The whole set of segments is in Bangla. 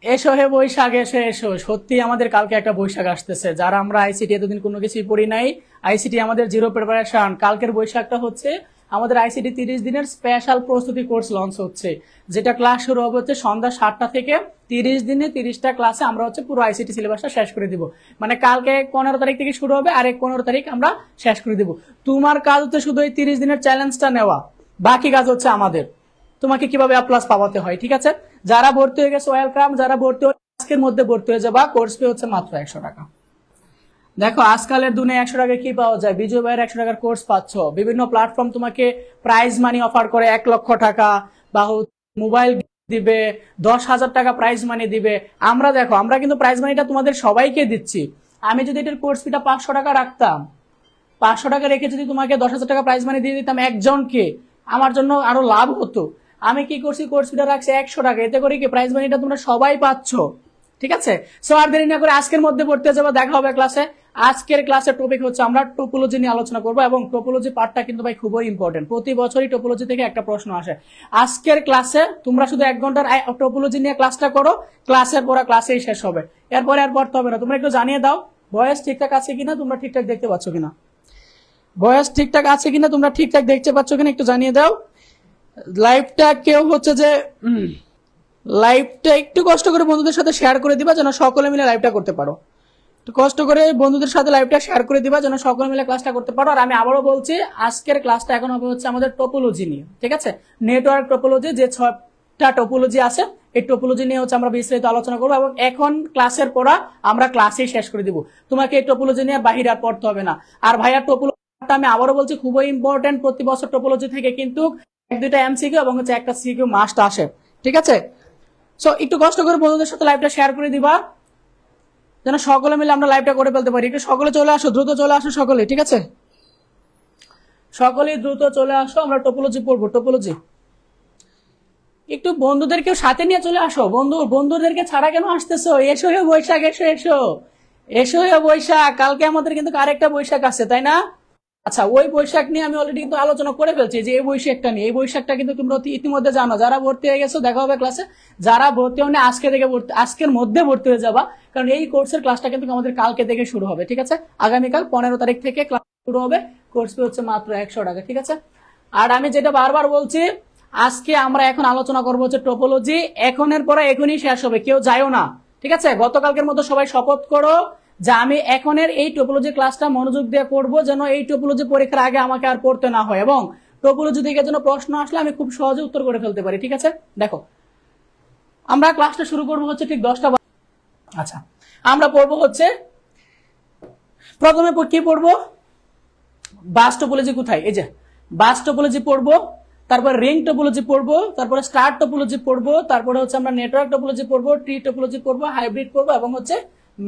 এসো হে বৈশাখ, এসো এসো। সত্যি আমাদের কালকে একটা বৈশাখ আসতেছে। যারা আমরা আইসিটি এতদিন কোনো কিছুই পড়ি নাই, আইসিটি আমাদের জিরো প্রিপারেশন, কালকের বৈশাখটা হচ্ছে আমাদের আইসিটি 30 দিনের স্পেশাল প্রস্তুতি কোর্স লঞ্চ হচ্ছে, যেটা ক্লাস শুরু হবে হচ্ছে সন্ধ্যা 7টা থেকে। 30 দিনে 30টা ক্লাসে আমরা হচ্ছে পুরো আইসিটি সিলেবাসটা শেষ করে দিব। মানে কালকে 15 তারিখ থেকে শুরু হবে, আর 15 তারিখ আমরা শেষ করে দিব। তোমার কাজ হচ্ছে শুধু এই 30 দিনের চ্যালেঞ্জটা নেওয়া, বাকি কাজ হচ্ছে আমাদের তোমাকে কিভাবে প্লাস পাওয়াতে হয়। ঠিক আছে, যারা ভর্তি হয়ে গেছে ওয়েলকাম, যারা ভর্তি আজকের মধ্যে ভর্তি হয়ে যাবা। কোর্স ফি হচ্ছে মাত্র 100 টাকা। দেখো আজকালের দুনিয়া 100 টাকায় কি পাওয়া যায়, বিজয় ভাইয়ের 100 টাকার কোর্স পাচ্ছ। বিভিন্ন প্ল্যাটফর্ম তোমাকে প্রাইজ মানি অফার করে 1 লক্ষ টাকা, বা মোবাইল দিবে, 10,000 টাকা প্রাইজ মানি দিবে। আমরা দেখো আমরা কিন্তু প্রাইজ মানিটা তোমাদের সবাইকে দিচ্ছি। আমি যদি এটার কোর্স ফিটা 500 টাকা রাখতাম, 500 টাকা রেখে যদি তোমাকে 10,000 টাকা প্রাইজ মানি দিয়ে দিতাম একজনকে, আমার জন্য আরো লাভ হতো। আমি কি করছি, কোর্স ফিটা রাখছি 100 টাকা, এতে করে কি প্রাইজ মানিটা তোমরা সবাই পাচ্ছ। ঠিক আছে, সো আর দেরি না করে আজকের মধ্যে পড়তে যাবো, দেখা হবে ক্লাসে। আজকের ক্লাসের টপিক হচ্ছে আমরা টোপোলজি নিয়ে আলোচনা করবো, এবং টোপোলজি পার্টটা কিন্তু ভাই খুবই ইম্পর্টেন্ট। প্রতি বছরই টোপোলজি থেকে একটা প্রশ্ন আসে। আজকের ক্লাসে তোমরা শুধু 1 ঘন্টার টোপোলজি নিয়ে ক্লাসটা করো, ক্লাসের পড়া ক্লাসেই শেষ হবে। এরপরে আর পড়তে হবে না। তোমরা একটু জানিয়ে দাও ভয়েস ঠিকঠাক আছে কিনা, তোমরা ঠিকঠাক দেখতে পাচ্ছ কিনা, ভয়েস ঠিকঠাক আছে কিনা, তোমরা ঠিকঠাক দেখতে পাচ্ছ কিনা একটু জানিয়ে দাও। লাইভটা কেউ হচ্ছে যে লাইভটা একটু কষ্ট করে বন্ধুদের সাথে শেয়ার করে দিবা, যেন সকলে মিলে লাইভটা করতে পারো। একটু কষ্ট করে বন্ধুদের সাথে লাইভটা শেয়ার করে দিবা, যেন সকলে মিলে ক্লাসটা করতে পারো। আর আমি আবারও বলছি, আজকের ক্লাসটা এখন হবে হচ্ছে আমাদের টোপোলজি নিয়ে। ঠিক আছে, নেটওয়ার্ক টোপোলজি, যে 6টা টোপোলজি আছে, এই টোপোলজি নিয়ে হচ্ছে আমরা বিস্তারিত আলোচনা করবো, এবং এখন ক্লাসের পড়া আমরা ক্লাসেই শেষ করে দিব। তোমাকে এই টোপোলজি নিয়ে বাহিরে আর পড়তে হবে না। আর ভাইয়া টোপোলজিটা আমি আবারও বলছি খুবই ইম্পর্টেন্ট। প্রতি বছর টোপোলজি থেকে কিন্তু 1-2টা এমসিকিউ এবং হচ্ছে একটা সিকিউ মাস্ট আসে। ঠিক আছে, সো একটু কষ্ট করে বন্ধুদের সাথে লাইভটা শেয়ার করে দিবা, যেন সকলে মিলে আমরা লাইভটা করে ফেলতে পারি। একটু সকলে চলে আসো, দ্রুত চলে আসো সকলে। ঠিক আছে, সকলেই দ্রুত চলে আসো, আমরা টোপোলজি পড়বো। টোপোলজি একটু বন্ধুদেরকেও সাথে নিয়ে চলে আসো। বন্ধুদেরকে ছাড়া কেন আসতেছো? এসো হে বৈশাখ, এসো এসো এসো হে বৈশাখ। কালকে আমাদের কিন্তু আরেকটা বৈশাখ আছে, তাই না? আচ্ছা, ওই বৈশাখ নিয়ে আমি অলরেডি কিন্তু আলোচনা করে ফেলছি, যে এই বৈশাখটা নিয়ে। এই বৈশাখটা কিন্তু তোমরা ইতিমধ্যে জানো। যারা ভর্তি হয়ে গেছো দেখা হবে ক্লাসে, যারা ভর্তি হয়নি আজকে থেকে আজকের মধ্যে ভর্তি হয়ে যাবা, কারণ এই কোর্সের ক্লাসটা কিন্তু আমাদের কালকে থেকে শুরু হবে। ঠিক আছে, আগামীকাল 15 তারিখ থেকে ক্লাস শুরু হবে। কোর্স ফি হচ্ছে মাত্র 100 টাকা। ঠিক আছে, আর আমি যেটা বারবার বলছি, আজকে আমরা এখন আলোচনা করবো হচ্ছে টোপোলজি। এখনের পরে এখনই শেষ হবে, কেউ যায়ও না। ঠিক আছে, গতকালকের মতো সবাই শপথ করো যে আমি এখনের এই টোপোলজি ক্লাসটা মনোযোগ দিয়ে করবো, যেন এই টোপোলজি পরীক্ষার আগে আমাকে আর পড়তে না হয়, এবং টোপোলজি থেকে যেন প্রশ্ন আসলে আমি খুব সহজে উত্তর করে ফেলতে পারি। ঠিক আছে, দেখো আমরা ক্লাসটা শুরু করবো হচ্ছে ঠিক 10টা। আচ্ছা, আমরা পড়বো হচ্ছে প্রথমে কি পড়বো, বাস টোপোলজি কোথায়, এই যে বাস টোপোলজি পড়বো, তারপরে রিং টোপোলজি পড়বো, তারপরে স্টার টোপোলজি পড়বো, তারপরে হচ্ছে আমরা নেটওয়ার্ক টোপোলজি পড়বো, ট্রি টোপোলজি পড়বো, হাইব্রিড পড়বো, এবং হচ্ছে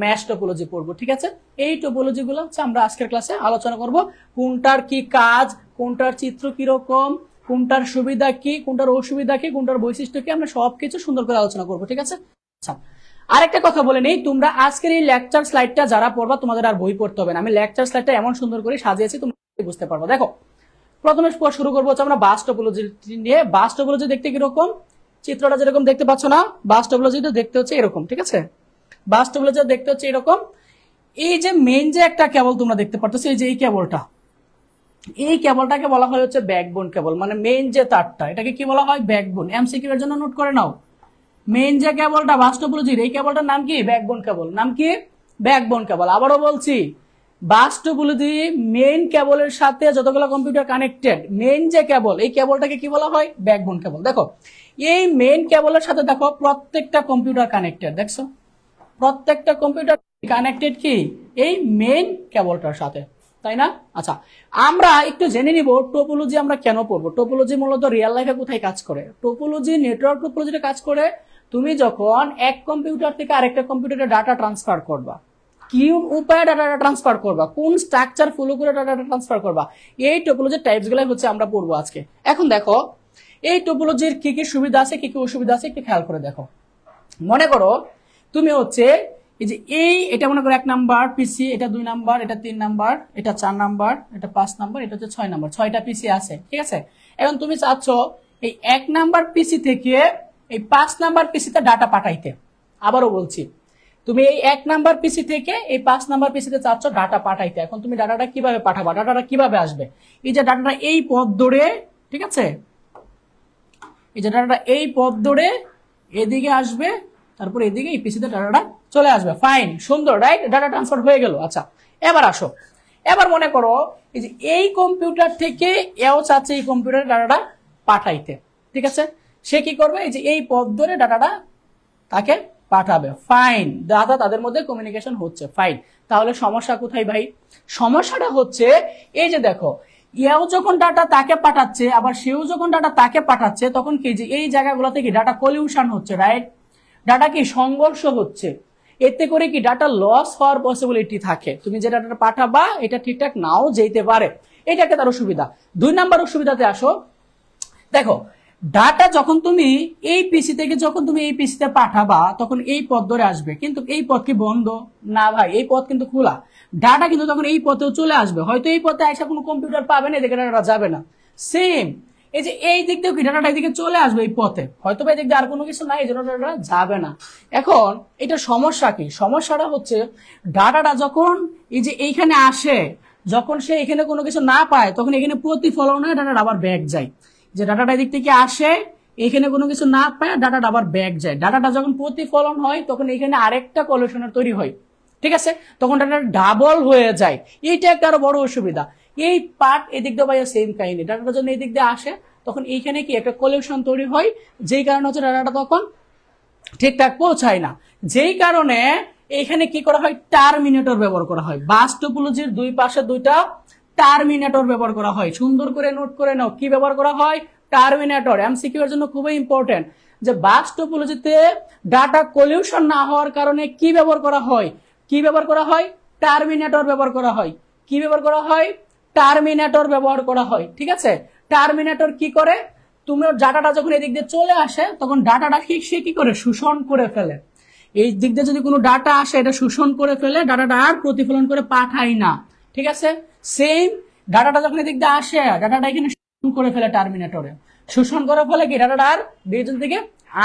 ম্যাশ টোপোলজি পড়বো। ঠিক আছে, এই টোপোলজি গুলো হচ্ছে আমরা আজকের ক্লাসে আলোচনা করব। কোনটার কি কাজ, কোনটার চিত্র কিরকম, কোনটার সুবিধা কি, কোনটার অসুবিধা কি, কোনটার বৈশিষ্ট্য কি, আমরা সবকিছু সুন্দর করে আলোচনা করবো। ঠিক আছে, আচ্ছা আরেকটা কথা বলে নেই, তোমরা আজকের এই লেকচার স্লাইডটা যারা পড়বা তোমাদের আর বই পড়তে হবে না। আমি লেকচার স্লাইডটা এমন সুন্দর করে সাজিয়েছি তোমরা বুঝতে পারবো। দেখো প্রথমে শুরু করবো হচ্ছে আমরা বাস টোপোলজি নিয়ে। বাস টোপোলজি দেখতে কিরকম, চিত্রটা যেরকম দেখতে পাচ্ছ না, বাস টোপোলজিটা দেখতে হচ্ছে এরকম। ঠিক আছে, বাস টোপোলজি দেখতে হচ্ছে এরকম। এই যে মেইন যে একটা কেবল তোমরা দেখতে পাচ্ছ, এই যে এই কেবলটা, এই কেবলটাকে বলা হয় হচ্ছে ব্যাকবোন কেবল। মানে মেইন যে তারটা, এটাকে কি বলা হয়, ব্যাকবোন। এমসিকিউ এর জন্য নোট করে নাও, মেইন যে কেবলটা বাস টোপোলজির, এই কেবলটার নাম কি, ব্যাকবোন কেবল। নাম কি, ব্যাকবোন কেবল। আবারও বলছি, বাস টোপোলজি মেইন কেবলের সাথে যতগুলো কম্পিউটার কানেক্টেড, মেইন যে কেবল, এই কেবলটাকে কি বলা হয়, ব্যাকবোন কেবল। দেখো এই মেইন কেবলের সাথে দেখো প্রত্যেকটা কম্পিউটার কানেক্টেড, দেখছো প্রত্যেকটা কম্পিউটার কানেক্টেড কি, এই মেইন কেবলটার সাথে, তাই না? আচ্ছা, আমরা একটু জেনে নিব টোপোলজি আমরা কেন পড়বো। টোপোলজি মূলত রিয়েল লাইফে কোথায় কাজ করে। টোপোলজি নেটওয়ার্ক টোপোলজিতে কাজ করে তুমি যখন এক কম্পিউটার থেকে আরেকটা কম্পিউটারে ডাটা ট্রান্সফার করবা, কি উপায়ে ডাটা ট্রান্সফার করবা, কোন স্ট্রাকচার ফলো করে ডাটা ট্রান্সফার করবা, এই টোপোলজির টাইপস গুলাই হচ্ছে আমরা পড়বো আজকে। এখন দেখো এই টোপোলজির কি কি সুবিধা আছে, কি কি অসুবিধা আছে, একটু খেয়াল করে দেখো। মনে করো তুমি হচ্ছে এই যে এটা মনে করো 1 নাম্বার পিসি, এটা 2 নাম্বার, এটা 3 নাম্বার, এটা 4 নাম্বার, এটা 5 নাম্বার, এটা হচ্ছে 6 নাম্বার, 6টা পিসি আছে। ঠিক আছে, এখন তুমি চাচ্ছ এই 1 নাম্বার পিসি থেকে এই 5 নাম্বার পিসিতে ডাটা পাঠাইতে। আবারও বলছি, তুমি এই 1 নাম্বার পিসি থেকে এই 5 নাম্বার পিসিতে চাচ্ছ ডাটা পাঠাইতে। এখন তুমি ডাটাটা কিভাবে পাঠাবা, ডাটাটা কিভাবে আসবে? এই যে ডাটাটা এই পথ ধরে, ঠিক আছে, এই যে ডাটাটা এই পথ ধরে এদিকে আসবে, তারপর এদিকে এই পিসিতে ডাটাটা চলে আসবে। ফাইন, সুন্দর, রাইট? ডাটা ট্রান্সফার হয়ে গেল। আচ্ছা, এবার আসো, এবার মনে করো এই যে এই কম্পিউটার থেকে এও চাচ্ছে এই কম্পিউটারে ডাটাটা পাঠাইতে, ঠিক আছে? সে কি করবে? এই যে এই পথ ধরে ডাটাটা তাকে পাঠাবে। ফাইন, দাদা তাদের মধ্যে কমিউনিকেশন হচ্ছে। ফাইন, তাহলে সমস্যা কোথায় ভাই? সমস্যাটা হচ্ছে এই যে দেখো, ইয়াও যখন ডাটা তাকে পাঠাচ্ছে, আবার সেও যখন ডাটা তাকে পাঠাচ্ছে, তখন কি যে এই জায়গাগুলোতে কি ডাটা কলিউশন হচ্ছে, রাইট? ডাটা কি সংঘর্ষ হচ্ছে। এতে করে কি ডাটা লস হওয়ার পসিবিলিটি থাকে। তুমি যে ডাটাটা পাঠাবা এটা ঠিকঠাক নাও যেতে পারে, এটা একটা তার অসুবিধা। 2 নাম্বার অসুবিধাতে আসো। দেখো, ডাটা যখন তুমি এই পিসি থেকে যখন তুমি এই পিসিতে পাঠাবা, তখন এই পথ ধরে আসবে, কিন্তু এই পথ কি বন্ধ? না ভাই, এই পথ কিন্তু খোলা। ডাটা কিন্তু তখন এই পথেও চলে আসবে। হয়তো এই পথে আসা কোনো কম্পিউটার পাবে না, এদিকে ডাটা যাবে না। সেম এই যে এই দিক দিয়েও কি ডাটাটা এদিকে চলে আসবে এই পথে, হয়তো বা এদিক দিয়ে আর কোনো কিছু নাই, এই জন্য ডাটাটা যাবে না। এখন এটা সমস্যা কি? সমস্যাটা হচ্ছে ডাটাটা যখন এই যে এইখানে আসে, যখন সে এখানে কোনো কিছু না পায়, তখন এখানে প্রতিফলন হয়ে ডাটাটা আবার ব্যাক যায়। যে ডাটাটা এদিক থেকে আসে, এখানে কোনো কিছু না পায়, ডাটাটা আবার ব্যাক যায়। ডাটাটা যখন প্রতিফলন হয়, তখন এখানে আরেকটা কলিশনের তৈরি হয়, ঠিক আছে? তখন ডাটা ডাবল হয়ে যায়। এইটা একটা আরো বড় অসুবিধা। এই পার্ট এদিক দিয়ে ভাইয়া সেম কাহিনী, ডাটাটা যখন এদিক দিয়ে আসে, তখন এইখানে কি একটা কলিশন তৈরি হয়, যেই কারণে হচ্ছে ডাটাটা তখন ঠিকঠাক পৌঁছায় না। যেই কারণে এখানে কি করা হয়? টার্মিনেটর ব্যবহার করা হয়। বাস টপোলজির দুই পাশে দুইটা টার্মিনেটর ব্যবহার করা হয়। সুন্দর করে নোট করে নাও, কি ব্যবহার করা হয়? টার্মিনেটর। এমসিকিউ এর জন্য খুবই ইম্পর্টেন্ট যে বাস টপোলজিতে ডাটা কলিউশন না হওয়ার কারণে কি ব্যবহার করা হয়? কি ব্যবহার করা হয়? টার্মিনেটর ব্যবহার করা হয়। কি ব্যবহার করা হয়? টার্মিনেটর ব্যবহার করা হয়, ঠিক আছে? টার্মিনেটর কি করে? তোমার ডাটাটা যখন এদিক দিয়ে চলে আসে, তখন ডাটাটা সে কি করে? শোষণ করে ফেলে। এই দিক দিয়ে যদি কোনো ডাটা আসে, এটা শোষণ করে ফেলে, ডাটাটা আর প্রতিফলন করে পাঠায় না, ঠিক আছে? সেম ডাটাটা যখন এদিক দিয়ে আসে, ডাটাটা এখানে শোষণ করে ফেলে টার্মিনেটরে। শোষণ করার ফলে কি ডাটাটা আর রিজন থেকে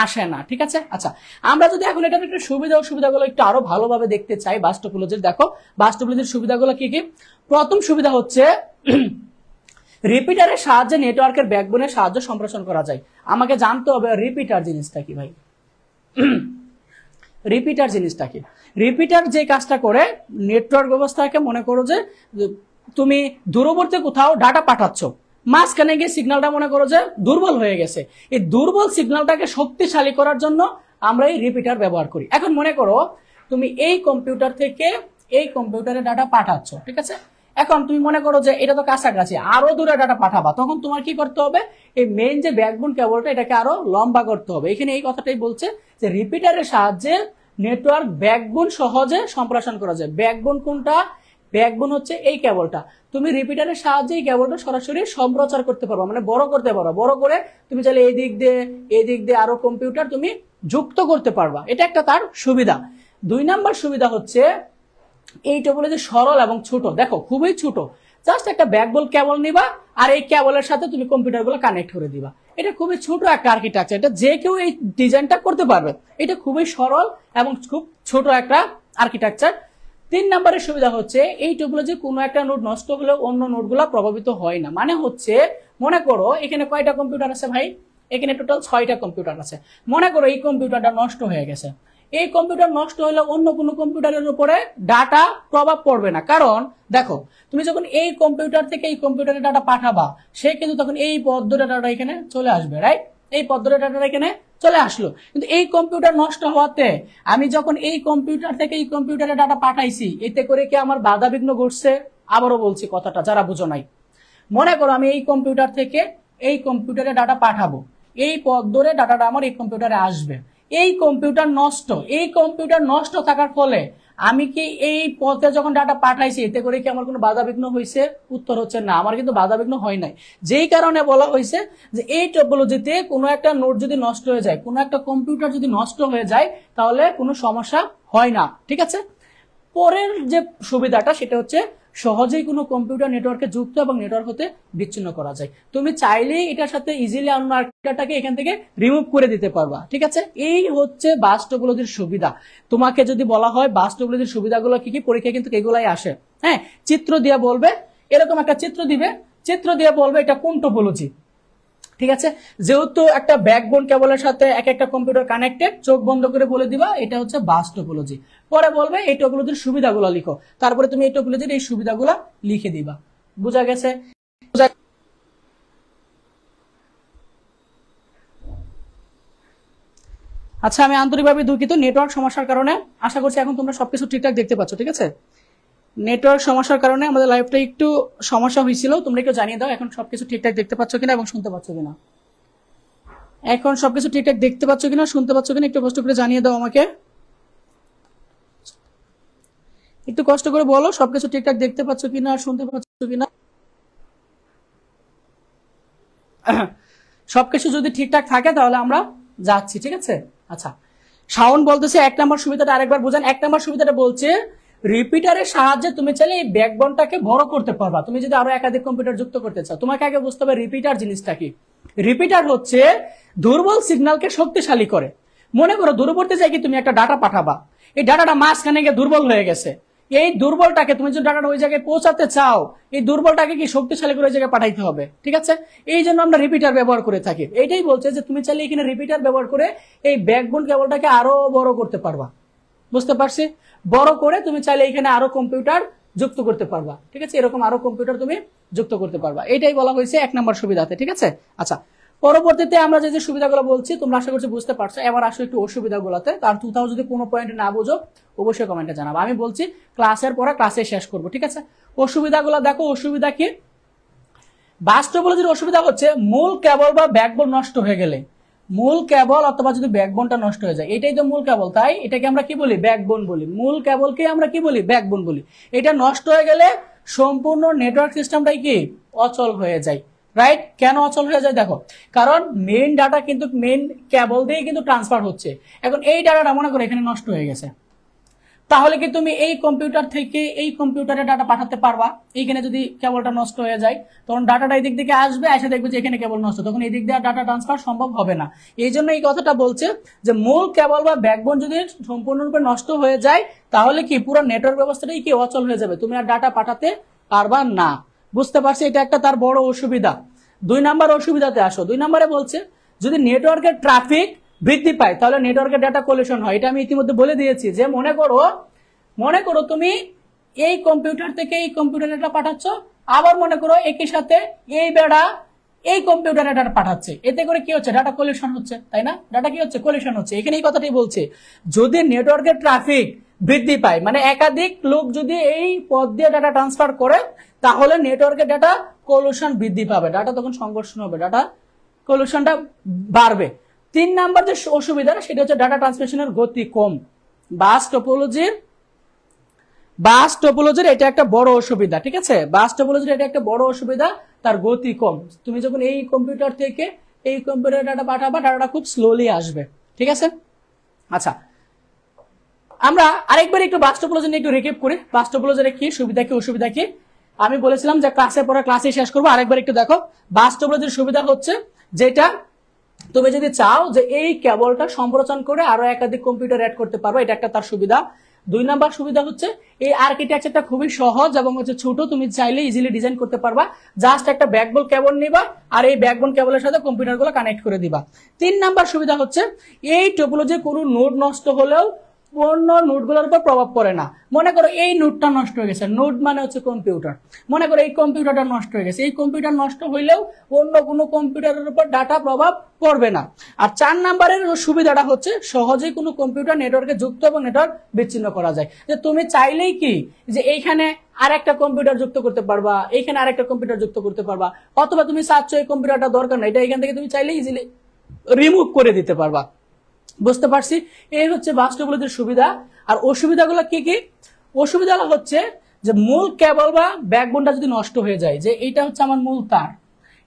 আসে না, ঠিক আছে? আচ্ছা, আমরা যদি এখন এটার একটু সুবিধা অসুবিধাগুলো একটু আরো ভালোভাবে দেখতে চাই, বাস টপোলজির, দেখো বাস টপোলজির সুবিধাগুলো কি কি। প্রথম সুবিধা হচ্ছে রিপিটারের সাহায্যে নেটওয়ার্কের ব্যাকবোনের সাহায্য সম্প্রসারণ করা যায়। আমাকে জানতে হবে রিপিটার জিনিসটা কি ভাই। রিপিটার জিনিসটা কি? রিপিটার যে কাজটা করে, নেটওয়ার্ক ব্যবস্থাকে মনে করো যে তুমি দূরবর্তী কোথাও ডাটা পাঠাচ্ছ, মাঝখানে গিয়ে সিগন্যালটা মনে করো যে দুর্বল হয়ে গেছে। এই দুর্বল সিগন্যালটাকে শক্তিশালী করার জন্য আমরা এই রিপিটার ব্যবহার করি। এখন মনে করো তুমি এই কম্পিউটার থেকে এই কম্পিউটারে ডাটা পাঠাচ্ছ, ঠিক আছে? এখন তুমি মনে করো যে এটা তো কাছাকাছি, আরো দূরে ডাটা পাঠাবা, তখন তোমার কি করতে হবে? এই মেইন যে ব্যাকবোন কেবলটা, এটাকে আরো লম্বা করতে হবে। এখানে এই কথাটাই বলছে যে রিপিটারের সাহায্যে নেটওয়ার্ক ব্যাকবোন সহজে সম্প্রসারণ করা যায়। ব্যাকবোন কোনটা? ব্যাকবোন হচ্ছে এই কেবলটা। তুমি রিপিটারের সাহায্যে এই কেবলটা সরাসরি সম্প্রচার করতে পারো, মানে বড় করতে পারো। বড় করে তুমি চাইলে এই দিক দিয়ে আরো কম্পিউটার তুমি যুক্ত করতে পারবা। এটা একটা তার সুবিধা। 2 নাম্বার সুবিধা হচ্ছে এই টপোলজি সরল এবং ছোট। দেখো, খুবই ছোট, জাস্ট একটা ব্যাকবোন কেবল নিবা, আর এই কেবলের সাথে তুমি কম্পিউটারগুলো কানেক্ট করে দিবা। এটা খুবই ছোট একটা আর্কিটেকচার, এটা যে কেউ এই ডিজাইনটা করতে পারবে। এটা খুবই সরল এবং খুব ছোট একটা আর্কিটেকচার। 3 নাম্বারের সুবিধা হচ্ছে এই টপোলজি কোনো একটা নোড নষ্ট হলেও অন্য নোডগুলো প্রভাবিত হয় না। মানে হচ্ছে, মনে করো এখানে কয়টা কম্পিউটার আছে ভাই? এখানে টোটাল 6টা কম্পিউটার আছে। মনে করো এই কম্পিউটারটা নষ্ট হয়ে গেছে, এই কম্পিউটার নষ্ট হলে অন্য কোনো কম্পিউটারের উপরে ডাটা প্রভাব পড়বে না। কারণ দেখো, তুমি যখন এই কম্পিউটার থেকে এই কম্পিউটারে ডাটা পাঠাবা, সে কিন্তু তখন এই পদ্ধতি ডাটা এখানে চলে আসবে, রাইট? এই পদ্ধতি ডাটা এখানে চলে আসলো। কিন্তু এই কম্পিউটার নষ্ট হওয়াতে আমি যখন এই কম্পিউটার থেকে এই কম্পিউটারে ডাটা পাঠাইছি, এতে করে কি আমার বাধা বিঘ্ন ঘটছে? আবারও বলছি কথাটা, যারা বুঝো নাই, মনে করো আমি এই কম্পিউটার থেকে এই কম্পিউটারে ডাটা পাঠাবো, এই পথ ধরে ডাটাটা আমার এই কম্পিউটারে আসবে। এই কম্পিউটার নষ্ট থাকার ফলে আমি কি এই পথে যখন ডাটা পাঠাইছি, এতে করে কি আমার কোনো বাধা বিঘ্ন হয়েছে? উত্তর হচ্ছে না, আমার কিন্তু বাধা বিঘ্ন হয় নাই। যেই কারণে বলা হয়েছে যে এই টপোলজিতে কোনো একটা নোড যদি নষ্ট হয়ে যায়, কোনো একটা কম্পিউটার যদি নষ্ট হয়ে যায়, তাহলে কোনো সমস্যা হয় না, ঠিক আছে? পরের যে সুবিধাটা সেটা হচ্ছে সহজেই কোনো কম্পিউটার নেটওয়ার্কে যুক্ত এবং নেটওয়ার্ক হতে বিচ্ছিন্ন করা যায়। তুমি চাইলেই এটার সাথে ইজিলি আননোন ডাটাকে এখান থেকে রিমুভ করে দিতে পারবা। ঠিক আছে, এই হচ্ছে বাস টপোলজির সুবিধা। তোমাকে যদি বলা হয় বাস টপোলজির সুবিধাগুলো কি কি, পরীক্ষায় কিন্তু এগুলাই আসে। হ্যাঁ, চিত্র দিয়ে বলবে, এরকম একটা চিত্র দিবে, চিত্র দিয়ে বলবে এটা কোন টপোলজি। ঠিক আছে, যেহেতু একটা ব্যাকবোন কেবলের সাথে এক একটা কম্পিউটার কানেক্টেড, চোখ বন্ধ করে বলে দিবা এটা হচ্ছে বাস টপোলজি। পরে বলবে এই টপোলজির সুবিধাগুলো লিখো, তারপরে তুমি এই টপোলজির এই সুবিধাগুলো লিখে দিবা। বুঝা গেছে? আচ্ছা, আমি আন্তরিকভাবে দুঃখিত নেটওয়ার্ক সমস্যার কারণে। আশা করছি এখন তোমরা সবকিছু ঠিকঠাক দেখতে পাচ্ছ। ঠিক আছে, নেটওয়ার্ক সমস্যার কারণে আমাদের লাইভটা একটু সমস্যা হয়েছিল, তোমরা একটু জানিয়ে দাও এখন সবকিছু ঠিকঠাক দেখতে পাচ্ছ কিনা এবং শুনতে পাচ্ছ কিনা। এখন সবকিছু ঠিকঠাক দেখতে পাচ্ছ কিনা, শুনতে পাচ্ছ কিনা, একটু কষ্ট করে জানিয়ে দাও আমাকে। একটু কষ্ট করে বলো সবকিছু ঠিকঠাক দেখতে পাচ্ছ কিনা, শুনতে পাচ্ছ কিনা। সবকিছু যদি ঠিকঠাক থাকে তাহলে আমরা যাচ্ছি। ঠিক আছে, আচ্ছা শাওন বলতেছে 1 নম্বর সুবিধাটা আরেকবার বুঝান। 1 নম্বর সুবিধাটা বলছে রিপিটারের সাহায্যে তুমি চাইলে এই ব্যাকবোনটাকে বড় করতে পারবা। তুমি যদি আরো একাধিক কম্পিউটার যুক্ত করতে চাও, তোমাকে আগে বুঝতে হবে রিপিটার জিনিসটা কি। রিপিটার হচ্ছে দুর্বল সিগন্যালকে শক্তিশালী করে। মনে করো দূরবর্তী জায়গায় তুমি একটা ডাটা পাঠাবা, এই ডাটাটা মাঝখানে গিয়ে দুর্বল হয়ে গেছে, এই দুর্বলটাকে তুমি যদি ডাটাটা ওই জায়গায় পৌঁছাতে চাও, এই দুর্বলটাকে কি শক্তিশালী করে ওই জায়গায় পাঠাইতে হবে। ঠিক আছে, এই জন্য আমরা রিপিটার ব্যবহার করে থাকি। এইটাই বলছে যে তুমি চাইলে এখানে রিপিটার ব্যবহার করে এই ব্যাকবোন কেবলটাকে আরো বড় করতে পারবা। বুঝতে পারছি? বড় করে তুমি চাইলে এখানে আরো কম্পিউটার যুক্ত করতে পারবা। ঠিক আছে, এরকম আরো কম্পিউটার তুমি যুক্ত করতে পারবা। এটাই বলা হয়েছে 1 নম্বর সুবিধাতে। ঠিক আছে, আচ্ছা পরবর্তীতে আমরা যে যে সুবিধাগুলো বলছি তোমরা আশা করছি বুঝতে পারছো। এবার আসো একটু অসুবিধাগুলোতে। তার কোথাও যদি কোনো পয়েন্টে না বুঝো অবশ্যই কমেন্টে জানাবো। আমি বলছি ক্লাসের পরে ক্লাসে শেষ করবো। ঠিক আছে, অসুবিধাগুলো দেখো। অসুবিধা কি? বাস টপোলজির অসুবিধা হচ্ছে মূল কেবল বা ব্যাকবোন নষ্ট হয়ে গেলে, মূল কেবল অথবা যদি ব্যাকবোনটা নষ্ট হয়ে যায়, এটাই তো মূল কেবল, তাই এটাকে আমরা কি বলি? ব্যাকবোন বলি। মূল কেবলকে আমরা কি বলি? ব্যাকবোন বলি। এটা নষ্ট হয়ে গেলে সম্পূর্ণ নেটওয়ার্ক সিস্টেমটাই কি অচল হয়ে যায়। রাইট? কেন অচল হয়ে যায় দেখো, কারণ মেইন ডাটা কিন্তু মেইন কেবল দিয়ে কিন্তু ট্রান্সফার হচ্ছে। এখন এই ডাটাটা মনে করো এখানে নষ্ট হয়ে গেছে, তাহলে কি তুমি এই কম্পিউটার থেকে এই কম্পিউটারে ডাটা পাঠাতে পারবা? এইখানে যদি কেবলটা নষ্ট হয়ে যায় তখন ডাটাটা এই দিক থেকে আসবে, এসে দেখবে যে এখানে কেবল নষ্ট, তখন এই দিক দিয়ে ডাটা ট্রান্সফার সম্ভব হবে না। এই জন্য এই কথাটা বলছে যে মূল কেবল বা ব্যাকবোন যদি সম্পূর্ণরূপে নষ্ট হয়ে যায় তাহলে কি পুরো নেটওয়ার্ক ব্যবস্থাটাই কি অচল হয়ে যাবে, তুমি আর ডাটা পাঠাতে পারবা না। বুঝতে পারছি? এটা একটা তার বড় অসুবিধা। 2 নম্বর অসুবিধাতে আসো। 2 নম্বরে বলছে যদি নেটওয়ার্কের ট্রাফিক বৃদ্ধি পায় তাহলে নেটওয়ার্কের ডাটা কোলিশন হয়। এটা আমি ইতিমধ্যে বলে দিয়েছি যে মনে করো তুমি এই কম্পিউটার থেকে এই কম্পিউটারে ডাটা পাঠাচ্ছ, আবার মনে করো একই সাথে এই বেড়া এই কম্পিউটারে ডাটা পাঠাচ্ছে, এতে করে কি হচ্ছে? ডাটা কোলিশন হচ্ছে, তাই না? ডাটা কি হচ্ছে? কোলিশন হচ্ছে। এখানে এই কথাটাই বলছে যদি নেটওয়ার্কের ট্রাফিক বৃদ্ধি পায়, মানে একাধিক লোক যদি এই পথ দিয়ে ডাটা ট্রান্সফার করে তাহলে নেটওয়ার্কের ডাটা কোলিশন বৃদ্ধি পাবে, ডাটা তখন সংঘর্ষণ হবে, ডাটা কোলিশনটা বাড়বে। 3 নাম্বার যে অসুবিধা সেটা হচ্ছে ডাটা ট্রান্সমিশনের গতি কম। বাস টপোলজির এটা একটা বড় অসুবিধা। ঠিক আছে, বাস টপোলজির এটা একটা বড় অসুবিধা, তার গতি কম। তুমি যখন এই কম্পিউটার থেকে এই কম্পিউটারে ডাটা পাঠাবা ডাটাটা খুব স্লোলি আসবে। ঠিক আছে, আচ্ছা আমরা আরেকবার একটু বাস টপোলজি নিয়ে একটু রিক্যাপ করি। বাস টপোলজির কি সুবিধা কি অসুবিধা কি আমি বলেছিলাম যে ক্লাসের পরে ক্লাসে শেষ করবো। আরেকবার একটু দেখো, বাস টপোলজির সুবিধা হচ্ছে যেটা তুমি যদি চাও যে এই কেবলটা সম্প্রচার করে আরো একাধিক কম্পিউটার অ্যাড করতে পারবে, এটা একটা তার সুবিধা। 2 নাম্বার সুবিধা হচ্ছে এই আর্কিটেকচারটা খুবই সহজ এবং হচ্ছে ছোট, তুমি চাইলে ইজিলি ডিজাইন করতে পারবা। জাস্ট একটা ব্যাকবোন কেবল নিবা আর এই ব্যাকবোন কেবলের সাথে কম্পিউটারগুলো কানেক্ট করে দিবা। 3 নাম্বার সুবিধা হচ্ছে এই টপোলজির কোনো নোড নষ্ট হলেও অন্য নোডগুলোর উপর প্রভাব পড়ে না। মনে করো এই নোডটা নষ্ট হয়ে গেছে, নোড মানে হচ্ছে কম্পিউটার, মনে করো এই কম্পিউটারটা নষ্ট হয়ে গেছে, এই কম্পিউটার নষ্ট হইলেও অন্য কোনো কম্পিউটারের উপর ডাটা প্রভাব পড়বে না। আর 4 নাম্বারের সুবিধাটা হচ্ছে সহজেই কোনো কম্পিউটার নেটওয়ার্কে যুক্ত এবং নেটওয়ার্ক বিচ্ছিন্ন করা যায়। যে তুমি চাইলেই কি যে এইখানে আরেকটা কম্পিউটার যুক্ত করতে পারবা, এইখানে আরেকটা কম্পিউটার যুক্ত করতে পারবা, অথবা তুমি চাচ্ছ এই কম্পিউটারটা দরকার না, এটা এখান থেকে তুমি চাইলে ইজিলি রিমুভ করে দিতে পারবা। বুঝতে পারছি? এই হচ্ছে বাস টপোলজির সুবিধা। আর অসুবিধাগুলো কি কি? অসুবিধাগুলো হচ্ছে যে মূল কেবল বা ব্যাকবোনটা যদি নষ্ট হয়ে যায়, যে এইটা হচ্ছে আমার মূল তার,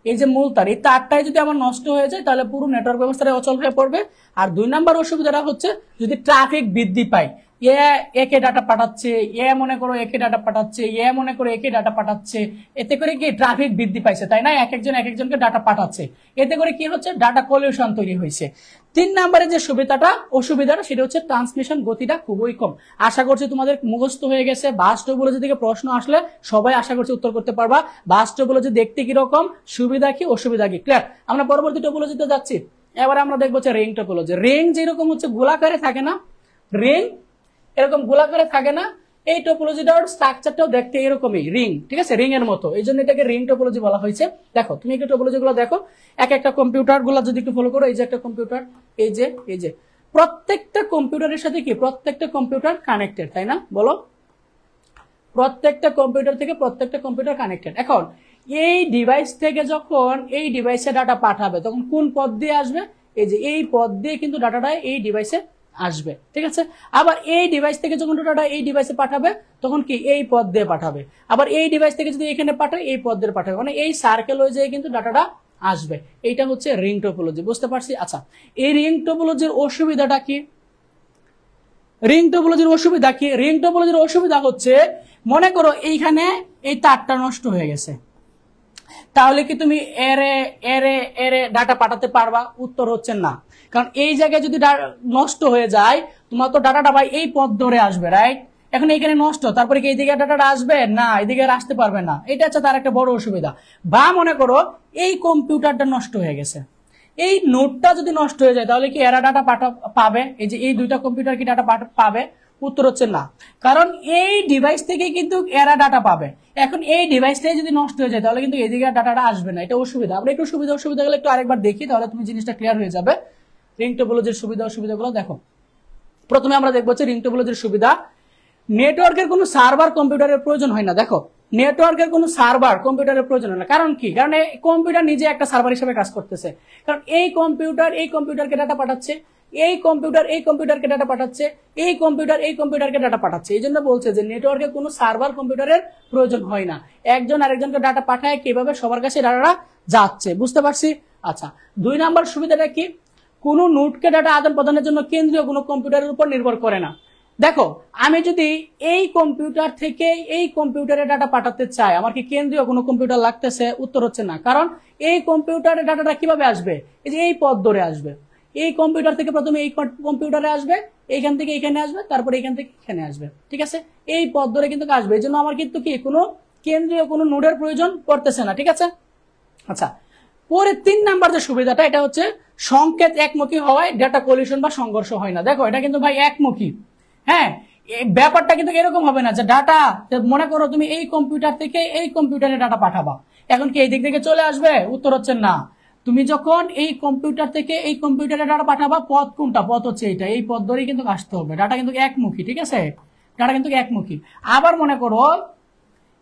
এই যে মূল তার, এই তারটাই যদি আমার নষ্ট হয়ে যায় তাহলে পুরো নেটওয়ার্ক ব্যবস্থাটা অচল হয়ে পড়বে। আর 2 নাম্বার অসুবিধাটা হচ্ছে যদি ট্রাফিক বৃদ্ধি পায়, এ একে ডাটা পাঠাচ্ছে, এ মনে করো একে ডাটা পাঠাচ্ছে, এ মনে করো একে ডাটা পাঠাচ্ছে, এতে করে কি ট্রাফিক বৃদ্ধি পাইছে, তাই না? এক একজনকে ডাটা পাঠাচ্ছে, এতে করে কি হচ্ছে, ডাটা কলিউশন তৈরি হয়েছে। 3 নম্বরে যে অসুবিধাটা সেটা হচ্ছে ট্রান্সমিশন গতিটা খুবই কম। আশা করছি তোমাদের মুখস্থ হয়ে গেছে। বাস টোপোলজি থেকে প্রশ্ন আসলে সবাই আশা করছি উত্তর করতে পারবা। বাস টোপোলজি দেখতে কিরকম, সুবিধা কি অসুবিধা কি, ক্লিয়ার? আমরা পরবর্তী টোপোলজিতে যাচ্ছি। এবার আমরা দেখবো হচ্ছে রিং টোপোলজি। রিং যেরকম হচ্ছে গোলাকারে থাকে না, রিং এরকম গোলাকারে থাকে না, এই টোপোলজিটার স্ট্রাকচারটাও দেখতে এরকমই, রিং, ঠিক আছে, রিং এর মতো, এই জন্য এটাকে রিং টোপোলজি বলা হয়েছে। দেখো তুমি একটু টোপোলজি গুলো দেখো, একটা কম্পিউটার গুলো যদি একটু ফলো করো, এই যে একটা কম্পিউটার, এই যে প্রত্যেকটা কম্পিউটারের সাথে কি প্রত্যেকটা কম্পিউটার কানেক্টেড, তাই না? বলো, প্রত্যেকটা কম্পিউটার থেকে প্রত্যেকটা কম্পিউটার কানেক্টেড। এখন এই ডিভাইস থেকে যখন এই ডিভাইসে ডাটা পাঠাবে তখন কোন পথ দিয়ে আসবে, এই যে এই পথ দিয়ে কিন্তু ডাটাটা এই ডিভাইসে আসবে, ঠিক আছে? আবার এই ডিভাইস থেকে যখন ডাটা এই ডিভাইসে পাঠাবে তখন কি এই পথ দিয়ে পাঠাবে, আবার এই ডিভাইস থেকে যদি এখানে পাঠায় এই পথ দিয়ে পাঠাবে, মানে এই সার্কেল হয়ে যায় কিন্তু ডাটাটা আসবে। এইটা হচ্ছে রিং টোপোলজি, বুঝতে পারছি? আচ্ছা, এই রিং টোপোলজির অসুবিধাটা কি? রিং টোপোলজির অসুবিধা কি? রিং টোপোলজির অসুবিধা হচ্ছে, মনে করো এইখানে এই তারটা নষ্ট হয়ে গেছে, তাহলে কি তুমি এরে এরে এরে ডাটা পাঠাতে পারবা? উত্তর হচ্ছে না, কারণ এই জায়গায় যদি নষ্ট হয়ে যায় তোমার তো ডাটাটা ভাই এই পথ ধরে আসবে, রাইট? এখন এইখানে নষ্ট, তারপরে কি এইদিকে ডাটাটা আসবে না, এদিকে আসতে পারবে না, এটা হচ্ছে তার একটা বড় অসুবিধা। বা মনে করো এই কম্পিউটারটা নষ্ট হয়ে গেছে, এই নোটটা যদি নষ্ট হয়ে যায় তাহলে কি এরা ডাটা পাবে? এই যে এই দুইটা কম্পিউটার কি ডাটা পাবে? উত্তর হচ্ছে না, কারণ এই ডিভাইস থেকে কিন্তু এরা ডাটা পাবে। এখন এই ডিভাইসটাই যদি নষ্ট হয়ে যায় তাহলে কিন্তু এদিকে ডাটাটা আসবে না, এটা অসুবিধা। আমরা একটু অসুবিধা গুলো একটু আরেকবার দেখি, তাহলে তুমি জিনিসটা ক্লিয়ার হয়ে যাবে। রিং টোপোলজির অসুবিধাগুলো দেখো। প্রথমে আমরা দেখবো রিং টোপোলজির সুবিধা। নেটওয়ার্কের কোনো সার্ভার কম্পিউটারের প্রয়োজন হয় না। দেখো, নেটওয়ার্কের কোনো সার্ভার কম্পিউটারের প্রয়োজন হয় না। কারণ কি? কারণ এই কম্পিউটার নিজে একটা সার্ভার হিসেবে কাজ করতেছে। কারণ এই কম্পিউটারকে ডাটা পাঠাচ্ছে, এই কম্পিউটারকে ডাটা পাঠাচ্ছে, এই কম্পিউটারকে ডাটা পাঠাচ্ছে। এই জন্য বলছে যে নেটওয়ার্কে কোনো সার্ভার কম্পিউটারের প্রয়োজন হয় না। একজন আরেকজনকে ডাটা পাঠায় কিভাবে সবার কাছে ডাটাটা যাচ্ছে, বুঝতে পারছি? আচ্ছা, 2 নাম্বার সুবিধাটা কি? কোনো নোটকে ডাটা আদান প্রদানের জন্য কেন্দ্রীয় কোনো কম্পিউটারের উপর নির্ভর করে না। দেখো, আমি যদি এই কম্পিউটার থেকে এই কম্পিউটারে ডাটা পাঠাতে চাই, আমার কি কেন্দ্রীয় কোনো কম্পিউটার লাগতেছে? উত্তর হচ্ছে না, কারণ এই কম্পিউটারের ডাটাটা কিভাবে আসবে? এই যে এই পথ ধরে আসবে। এই কম্পিউটার থেকে প্রথমে এই কম্পিউটারে আসবে, এইখান থেকে এখানে আসবে, তারপরে এখান থেকে এখানে আসবে, ঠিক আছে? এই পথ ধরে কিন্তু আসবে। এই জন্য আমার কিন্তু কি কোনো কেন্দ্রীয় কোনো নোডের প্রয়োজন পড়তেছে না, ঠিক আছে? আচ্ছা, পরে 3 নাম্বার যে সুবিধাটা, এটা হচ্ছে সংকেত একমুখী হওয়ায় ডাটা কলিশন বা সংঘর্ষ হয় না। দেখো, এটা কিন্তু ভাই একমুখী। হ্যাঁ, এই ব্যাপারটা কিন্তু এরকম হবে না যে ডাটা, মনে করো তুমি এই কম্পিউটার থেকে এই কম্পিউটারে ডাটা পাঠাবা, এখন কি এই দিক থেকে চলে আসবে? উত্তর হচ্ছে না। তুমি যখন এই কম্পিউটার থেকে এই কম্পিউটারে ডাটা পাঠাবা, পথ কোনটা? পথ হচ্ছে এইটা, এই পথ ধরেই কিন্তু আসতে হবে। ডাটা কিন্তু একমুখী, ঠিক আছে? ডাটা কিন্তু একমুখী। আবার মনে করো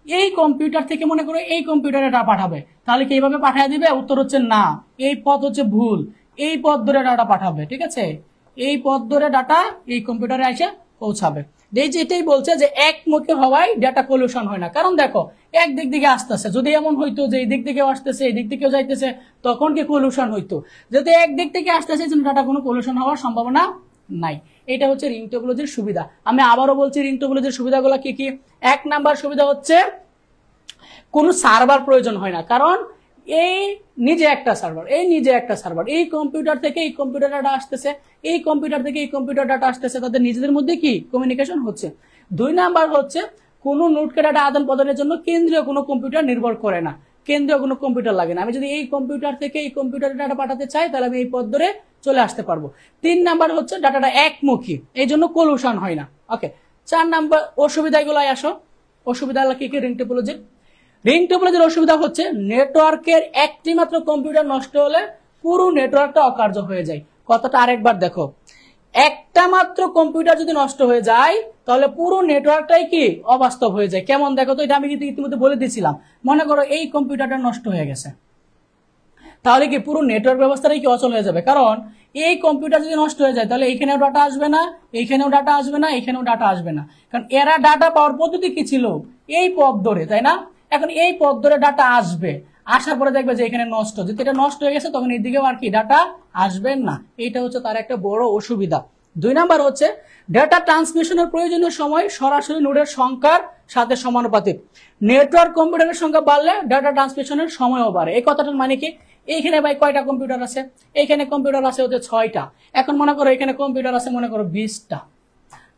এই কম্পিউটার থেকে মনে করো এই কম্পিউটারে ডাটা পাঠাবে, তাহলে কি এইভাবে পাঠিয়ে দিবে? উত্তর হচ্ছে না, এই পথ হচ্ছে ভুল, এই পথ ধরে ডাটা পাঠাবে, ঠিক আছে? এই পথ ধরে ডাটা এই কম্পিউটারে এসে পৌঁছাবে। এই যে এটাই বলছে যে একমুখী হওয়ায় ডাটা কলিউশন হয় না। কারণ দেখো, এক দিক থেকে আসতেছে, যদি এমন হইতো যে এই দিক থেকেও আসতেছে এই দিক থেকেও যাইতেছে, তখন কি কলিউশন হইতো? যদি এক দিক থেকে আসতেছে ডাটা কোনো কলিউশন হওয়ার সম্ভাবনা নাই। এটা হচ্ছে রিং টোপোলজির সুবিধা। আমি আবারও বলছি রিং টোপোলজির সুবিধাগুলো কি কি। 1 নাম্বার সুবিধা হচ্ছে কোনো সার্ভার প্রয়োজন হয় না, কারণ এই নিজে একটা সার্ভার, এই কম্পিউটার থেকে এই কম্পিউটার ডাটা আসতেছে, এই কম্পিউটার থেকে এই কম্পিউটার ডাটা আসতেছে, তাদের নিজেদের মধ্যে কি কমিউনিকেশন হচ্ছে। 2 নাম্বার হচ্ছে কোনো নোটকে ডাটা আদান প্রদানের জন্য কেন্দ্রীয় কোনো কম্পিউটার নির্ভর করে না, কেন্দ্রীয় কোনো কম্পিউটার লাগে না। আমি যদি এই কম্পিউটার থেকে এই কম্পিউটারে ডাটা পাঠাতে চাই তাহলে আমি এই পথ ধরে চলে আসতে পারবো। 3 নাম্বার হচ্ছে ডাটাটা একমুখী, এই জন্য কলিউশন হয় না। ওকে, 4 নাম্বার অসুবিধাগুলো আসো। অসুবিধা কি কি রিং টোপোলজির? রিং টোপোলজির অসুবিধা হচ্ছে নেটওয়ার্কের একটি মাত্র কম্পিউটার নষ্ট হলে পুরো নেটওয়ার্কটা অকার্য হয়ে যায়। কথাটা আরেকবার দেখো, একটা মাত্র কম্পিউটার যদি নষ্ট হয়ে যায় তাহলে পুরো নেটওয়ার্কটাই কি অবাস্তব হয়ে যায়। কেমন দেখো তো, এটা আমি কিন্তু ইতিমধ্যে বলে দিয়েছিলাম। মনে করো এই কম্পিউটারটা নষ্ট হয়ে গেছে, তাহলে কি পুরো নেটওয়ার্ক ব্যবস্থাটাই কি অচল হয়ে যাবে। কারণ এই কম্পিউটার যদি নষ্ট হয়ে যায় তাহলে এইখানেও ডাটা আসবে না, এইখানেও ডাটা আসবে না, এইখানেও ডাটা আসবে না। কারণ এরা ডাটা পাওয়ার পদ্ধতি কি ছিল? এই পথ ধরে, তাই না? এখন এই পথ ধরে ডাটা আসবে, আসার পরে দেখবে যে এখানে নষ্ট, যদি এটা নষ্ট হয়ে গেছে তখন এইদিকেও আর কি ডাটা আসবে না। এইটা হচ্ছে তার একটা বড় অসুবিধা। 2 নাম্বার হচ্ছে ডেটা ট্রান্সমিশনের প্রয়োজনীয় সময় সরাসরি নোডের সংখ্যার সাথে সমানুপাতিক। নেটওয়ার্ক কম্পিউটারের সংখ্যা বাড়লে ডেটা ট্রান্সমিশনের সময়ও বাড়ে। এই কথাটার মানে কি, এইখানে ভাই কয়টা কম্পিউটার আছে, এইখানে কম্পিউটার আছে হচ্ছে 6টা। এখন মনে করো এখানে কম্পিউটার আছে মনে করো 20টা,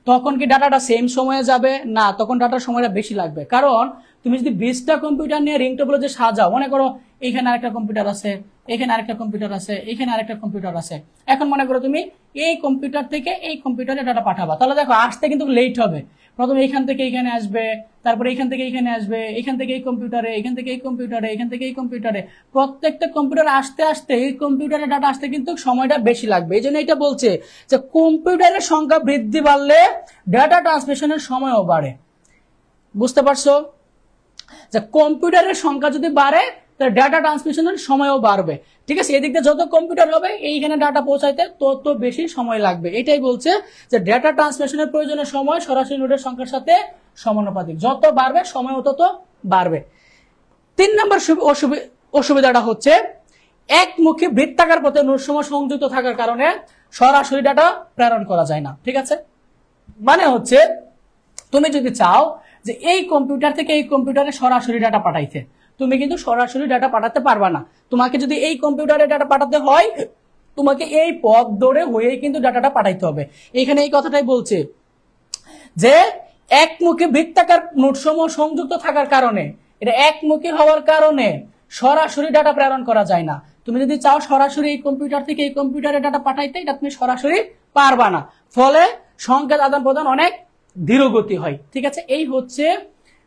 তখন কি ডাটাটা সেম সময়ে যাবে না, তখন ডাটার সময়টা বেশি লাগবে। কারণ তুমি যদি 20টা কম্পিউটার নিয়ে রিং টেবিলে সাজাও, মনে করো এখানে আরেকটা কম্পিউটার আছে, এখানে আরেকটা কম্পিউটার আছে, এখানে আরেকটা কম্পিউটার আছে, এখন মনে করো তুমি এই কম্পিউটার থেকে এই কম্পিউটারে ডাটা পাঠাবা, তাহলে দেখো আসতে কিন্তু লেট হবে। প্রথমে এখান থেকে এখানে আসবে, তারপরে এখান থেকে এখানে আসবে, এখান থেকে এই কম্পিউটারে, এখান থেকে এই কম্পিউটারে, এখান থেকে এই কম্পিউটারে, প্রত্যেকটা কম্পিউটার আসতে আসতে এই কম্পিউটারে ডাটা আসতে কিন্তু সময়টা বেশি লাগবে। এই জন্য এটা বলছে যে কম্পিউটারের সংখ্যা বৃদ্ধি বাড়লে ডাটা ট্রান্সমিশনের সময়ও বাড়ে। বুঝতে পারছো যে কম্পিউটারের সংখ্যা যদি বাড়ে তাহলে ডাটা ট্রান্সমিশনের সময়ও বাড়বে। ঠিক আছে, এদিক দিয়ে যত কম্পিউটার হবে এইখানে ডাটা পৌঁছাইতে তত বেশি সময় লাগবে। এটাই বলছে যে ডাটা ট্রান্সমিশনের প্রয়োজনীয় সময় সরাসরি নোডের সংখ্যার সাথে সমানুপাতিক, যত বাড়বে সময়ও তত বাড়বে। 3 নম্বর অসুবিধাটা হচ্ছে একমুখী বৃত্তাকার পথে নোডসমূহ সংযুক্ত থাকার কারণে সরাসরি ডাটা প্রেরণ করা যায় না। ঠিক আছে, মানে হচ্ছে তুমি যদি চাও যে এই কম্পিউটার থেকে এই কম্পিউটারে সরাসরি ডাটা পাঠাইতে, তুমি কিন্তু সরাসরি ডাটা পাঠাতে পারবা না। তোমাকে যদি এই কম্পিউটারে ডাটা পাঠাতে হয় তোমাকে এই পথ ধরে হয়ে কিন্তু ডাটাটা পাঠাইতে হবে। এখানে এই কথাটাই বলছে যে একমুখী বৃত্তাকার নোডসমূহ সংযুক্ত থাকার কারণে, এটা একমুখী হওয়ার কারণে সরাসরি ডাটা প্রেরণ করা যায় না। তুমি যদি চাও সরাসরি এই কম্পিউটার থেকে এই কম্পিউটারে ডাটা পাঠাইতে, এটা তুমি সরাসরি পারবা না, ফলে সংকেত আদান প্রদান অনেক ধীরগতি হয়। ঠিক আছে, এই হচ্ছে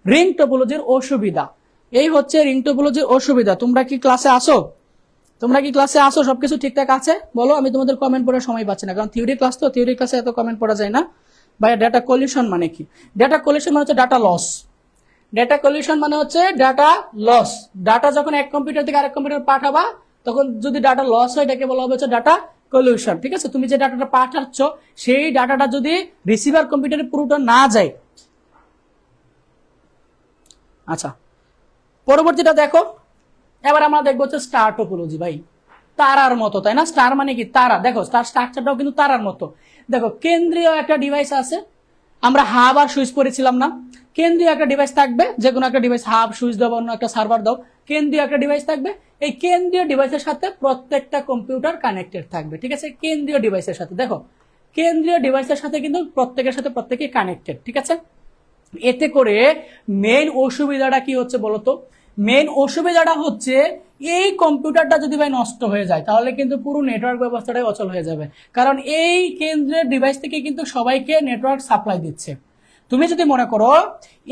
রিং টপোলজির অসুবিধা, এই হচ্ছে রিং টপোলজির অসুবিধা। তোমরা কি ক্লাসে আসো? তোমরা কি ক্লাসে আসো? সবকিছু ঠিকঠাক আছে বলো, আমি তোমাদের কমেন্ট পড়ার সময় পাচ্ছি না, কারণ থিওরি ক্লাস তো, থিওরি ক্লাসে এত কমেন্ট পড়া যায় না। ভাই ডাটা কলিশন মানে কি? ডাটা কলিশন মানে হচ্ছে ডাটা লস। ডাটা কলিশন মানে হচ্ছে ডাটা লস। ডাটা যখন এক কম্পিউটার থেকে আরেক কম্পিউটার পাঠাবা তখন যদি ডাটা লস হয় এটাকে বলা হচ্ছে ডাটা কলিশন। ঠিক আছে, তুমি যে ডাটাটা পাঠাচ্ছ সেই ডাটাটা যদি রিসিভার কম্পিউটারে পুরোটা না যায়। আচ্ছা, পরবর্তীটা দেখো, এবার আমরা দেখবো হচ্ছে স্টার টপোলজি। ভাই তারার মতো, তাই না? স্টার মানে কি? তারা। দেখো স্টার স্ট্রাকচারটাও কিন্তু তারার মতো। দেখো কেন্দ্রীয় একটা ডিভাইস আছে, আমরা হাব আর সুইচ পড়েছিলাম না? কেন্দ্রীয় একটা ডিভাইস থাকবে, যে কোনো একটা ডিভাইস, হাব সুইচ দাও অন্য একটা সার্ভার দাও, কেন্দ্রীয় একটা ডিভাইস থাকবে। এই কেন্দ্রীয় ডিভাইসের সাথে প্রত্যেকটা কম্পিউটার কানেক্টেড থাকবে। ঠিক আছে, কেন্দ্রীয় ডিভাইসের সাথে, দেখো কেন্দ্রীয় ডিভাইসের সাথে কিন্তু প্রত্যেকের সাথে প্রত্যেকে কানেক্টেড। ঠিক আছে, এতে করে মেইন অসুবিধাটা কি হচ্ছে বলতো? মেইন অসুবিধাটা হচ্ছে এই কম্পিউটারটা যদি ভাই নষ্ট হয়ে যায় তাহলে কিন্তু পুরো নেটওয়ার্ক ব্যবস্থাটাই অচল হয়ে যাবে, কারণ এই কেন্দ্রের ডিভাইস থেকে কিন্তু সবাইকে নেটওয়ার্ক সাপ্লাই দিচ্ছে। তুমি যদি মনে করো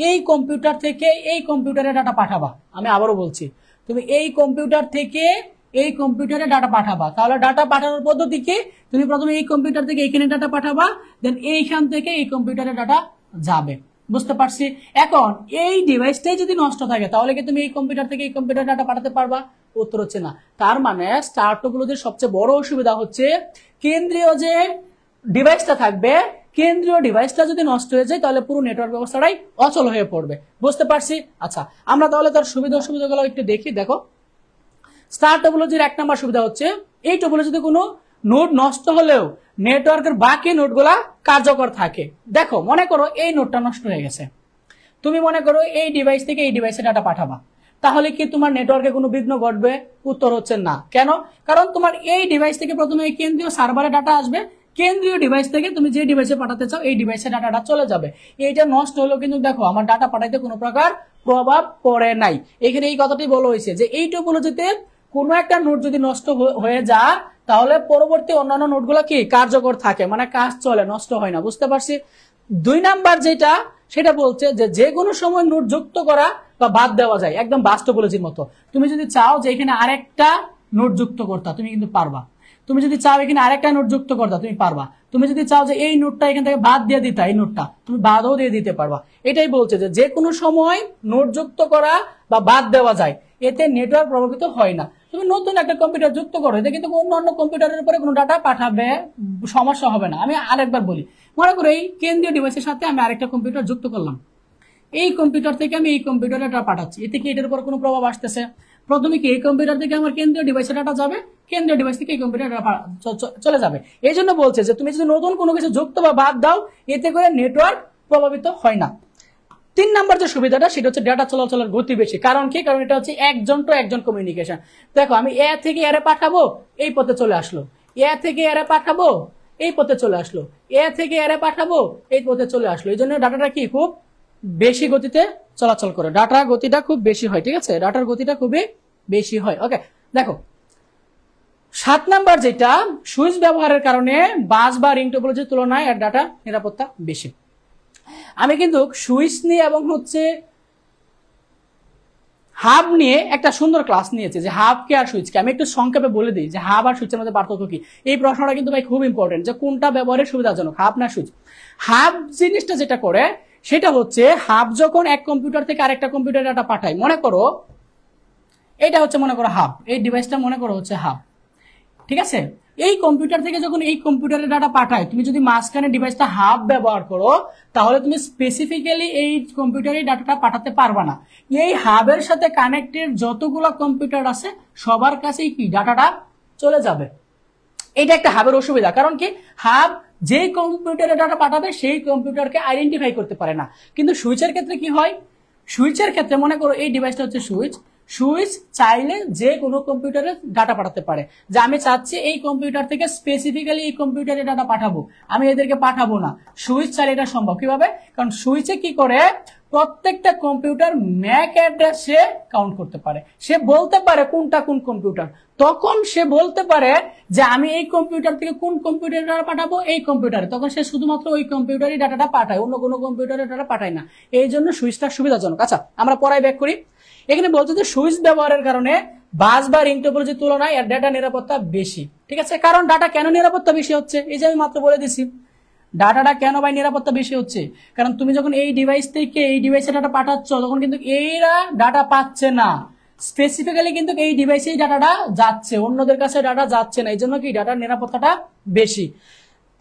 এই কম্পিউটার থেকে এই কম্পিউটারে ডাটা পাঠাবা, আমি আবারও বলছি, তুমি এই কম্পিউটার থেকে এই কম্পিউটারে ডাটা পাঠাবা, তাহলে ডাটা পাঠানোর পদ্ধতি কি? তুমি প্রথমে এই কম্পিউটার থেকে এইখানে ডাটা পাঠাবা, দেন এইখান থেকে এই কম্পিউটারে ডাটা যাবে। বুঝতে পারছি? এখন এই ডিভাইসটাই যদি নষ্ট থাকে তাহলে কি তুমি এই কম্পিউটার থেকে এই কম্পিউটার ডাটা পাঠাতে পারবা? উত্তর হচ্ছে না। তার মানে স্টার টপোলজির সবচেয়ে বড় অসুবিধা হচ্ছে কেন্দ্রীয় যে ডিভাইসটা থাকবে, কেন্দ্রীয় ডিভাইসটা যদি নষ্ট হয়ে যায় তাহলে পুরো নেটওয়ার্ক ব্যবস্থাটাই অচল হয়ে পড়বে। বুঝতে পারছি? আচ্ছা, আমরা তাহলে তার সুবিধা অসুবিধাগুলো একটু দেখি। দেখো স্টার টপোলজির 1 নম্বর সুবিধা হচ্ছে এই টপোলজিতে কোনো নোড নষ্ট হলেও নেটওয়ার্কের বাকি নোডগুলা কার্যকর থাকে। দেখো মনে করো এই নোডটা নষ্ট হয়ে গেছে, তুমি মনে করো এই ডিভাইস থেকে এই ডিভাইসে ডাটা পাঠাবা, তাহলে কি তোমার নেটওয়ার্কে কোনো বিঘ্ন ঘটবে? উত্তর হচ্ছে না। কেন? কারণ তোমার এই ডিভাইস থেকে প্রথমে এই কেন্দ্রীয় সার্ভারে ডাটা আসবে, কেন্দ্রীয় ডিভাইস থেকে তুমি যে ডিভাইসে পাঠাতে চাও এই ডিভাইসে ডাটাটা চলে যাবে। এইটা নষ্ট হলেও কিন্তু দেখো আমার ডাটা পাঠাইতে কোনো প্রকার প্রভাব পড়ে নাই। এখানে এই কথাটি বলা হয়েছে যে এই টপোলজিতে কোনো একটা নোড যদি নষ্ট হয়ে যায় তাহলে পরবর্তী অন্যান্য নোডগুলো কি কার্যকর থাকে, মানে কাজ চলে, নষ্ট হয় না। বুঝতে পারছি? 2 নাম্বার যেটা সেটা বলছে যে যে কোনো সময় নোড যুক্ত করা বা বাদ দেওয়া যায়, একদম বাস্তব টপোলজির মতো। তুমি যদি চাও যে এখানে আরেকটা নোড যুক্ত করতে তুমি কিন্তু পারবা, তুমি যদি চাও এখানে আরেকটা নোড যুক্ত করতে তুমি পারবা, তুমি যদি চাও যে এই নোডটা এখান থেকে বাদ দিয়ে দিতা, এই নোডটা তুমি বাদও দিয়ে দিতে পারবা। এটাই বলছে যে যে কোনো সময় নোড যুক্ত করা বা বাদ দেওয়া যায়, এতে নেটওয়ার্ক প্রভাবিত হয় না। তুমি নতুন একটা কম্পিউটার যুক্ত করো, এতে কিন্তু অন্য কম্পিউটারের উপরে কোনো ডাটা পাঠাবে, সমস্যা হবে না। আমি আরেকবার বলি, মনে করো এই কেন্দ্রীয় ডিভাইসের সাথে আমি আরেকটা কম্পিউটার যুক্ত করলাম, এই কম্পিউটার থেকে আমি এই কম্পিউটারে ডাটা পাঠাচ্ছি, এতে কি এটার উপর কোনো প্রভাব আসতেছে? প্রথমে কি এই কম্পিউটার থেকে আমার কেন্দ্রীয় ডিভাইসে ডাটা যাবে, কেন্দ্রীয় ডিভাইস থেকে এই কম্পিউটার চলে যাবে। এই জন্য বলছে যে তুমি যদি নতুন কোনো কিছু যুক্ত বা বাদ দাও, এতে করে নেটওয়ার্ক প্রভাবিত হয় না। 3 নাম্বার যে সুবিধাটা সেটা হচ্ছে ডেটা চলাচলের গতি বেশি। কারণ কি? কারণ এটা হচ্ছে একজন টু একজন কমিউনিকেশন। দেখো আমি এ থেকে এরে পাঠাবো, এই পথে চলে আসলো, এ থেকে এরে পাঠাবো, এই পথে চলে আসলো, এ থেকে এরে পাঠাবো, এই পথে চলে আসলো। এই জন্য ডাটাটা কি খুব বেশি গতিতে চলাচল করে, ডাটার গতিটা খুব বেশি হয়। ঠিক আছে, ডাটার গতিটা খুবই বেশি হয়। ওকে, দেখো 7 নাম্বার যেটা, সুইচ ব্যবহারের কারণে বাস বা রিং টপোলজির তুলনায় এর ডাটা নিরাপত্তা বেশি। আমি কিন্তু সুইচ নিয়ে এবং হচ্ছে হাব নিয়ে একটা সুন্দর ক্লাস নিয়েছি, যে হাব কে আর সুইচ কে। আমি একটু সংক্ষেপে বলে দিই যে হাব আর সুইচের মধ্যে পার্থক্য কি। এই প্রশ্নটা কিন্তু ভাই খুব ইম্পর্টেন্ট, যে কোনটা ব্যবহারের সুবিধাজনক, হাব না সুইচ। হাব জিনিসটা যেটা করে সেটা হচ্ছে, হাব যখন এক কম্পিউটার থেকে আরেকটা কম্পিউটারে ডাটা পাঠায়, মনে করো এটা হচ্ছে মনে করো হাব, এই ডিভাইসটা মনে করো হচ্ছে হাব। ঠিক আছে, এই কম্পিউটার থেকে যখন এই কম্পিউটারে ডাটা পাঠায়, তুমি যদি মাঝখানে ডিভাইসটা হাব ব্যবহার করো, তাহলে তুমি স্পেসিফিক্যালি এই কম্পিউটারে ডাটাটা পাঠাতে পারবা না। এই হাবের সাথে কানেক্টেড যতগুলো কম্পিউটার আছে সবার কাছেই কি ডাটাটা চলে যাবে। এটা একটা হাবের অসুবিধা। কারণ কি? হাব যে কম্পিউটারে ডাটা পাঠাবে সেই কম্পিউটারকে আইডেন্টিফাই করতে পারে না। কিন্তু সুইচের ক্ষেত্রে কি হয়? সুইচের ক্ষেত্রে মনে করো এই ডিভাইসটা হচ্ছে সুইচ, সুইচ চাইলে যে কোনো কম্পিউটারে ডাটা পাঠাতে পারে, যে আমি চাচ্ছি এই কম্পিউটার থেকে স্পেসিফিক্যালি এই কম্পিউটারে ডাটা পাঠাবো, আমি এদেরকে পাঠাবো না। সুইচ চাইলে এটা সম্ভব। কিভাবে? কারণ সুইচে কি করে, প্রত্যেকটা কম্পিউটার ম্যাক অ্যাড্রেস সে কাউন্ট করতে পারে, সে বলতে পারে কোনটা কোন কম্পিউটার। তখন সে বলতে পারে যে আমি এই কম্পিউটার থেকে কোন কম্পিউটারে ডাটা পাঠাবো, এই কম্পিউটারে। তখন সে শুধুমাত্র ওই কম্পিউটারই ডাটাটা পাঠায়, অন্য কোনো কম্পিউটারে ডাটা পাঠায় না। এই জন্য সুইচটা সুবিধাজনক। আচ্ছা, আমরা পরে ব্যাক করি। এখানে বলছে যে সুইচ ব্যবহারের কারণে বাস বা রিং টপোলজির তুলনায় এর ডাটা নিরাপত্তা বেশি। ঠিক আছে, কারণ ডাটা কেন নিরাপত্তা বেশি হচ্ছে, এই যে আমি মাত্র বলে দিছি। ডাটাটা কেন ভাই নিরাপত্তা বেশি হচ্ছে? কারণ তুমি যখন এই ডিভাইস থেকে এই ডিভাইসে ডাটা পাঠাচ্ছ, তখন কিন্তু এইরা ডাটা পাচ্ছে না, স্পেসিফিক্যালি কিন্তু এই ডিভাইসেই ডাটাটা যাচ্ছে, অন্যদের কাছে ডাটা যাচ্ছে না। এই জন্য কি ডাটার নিরাপত্তাটা বেশি।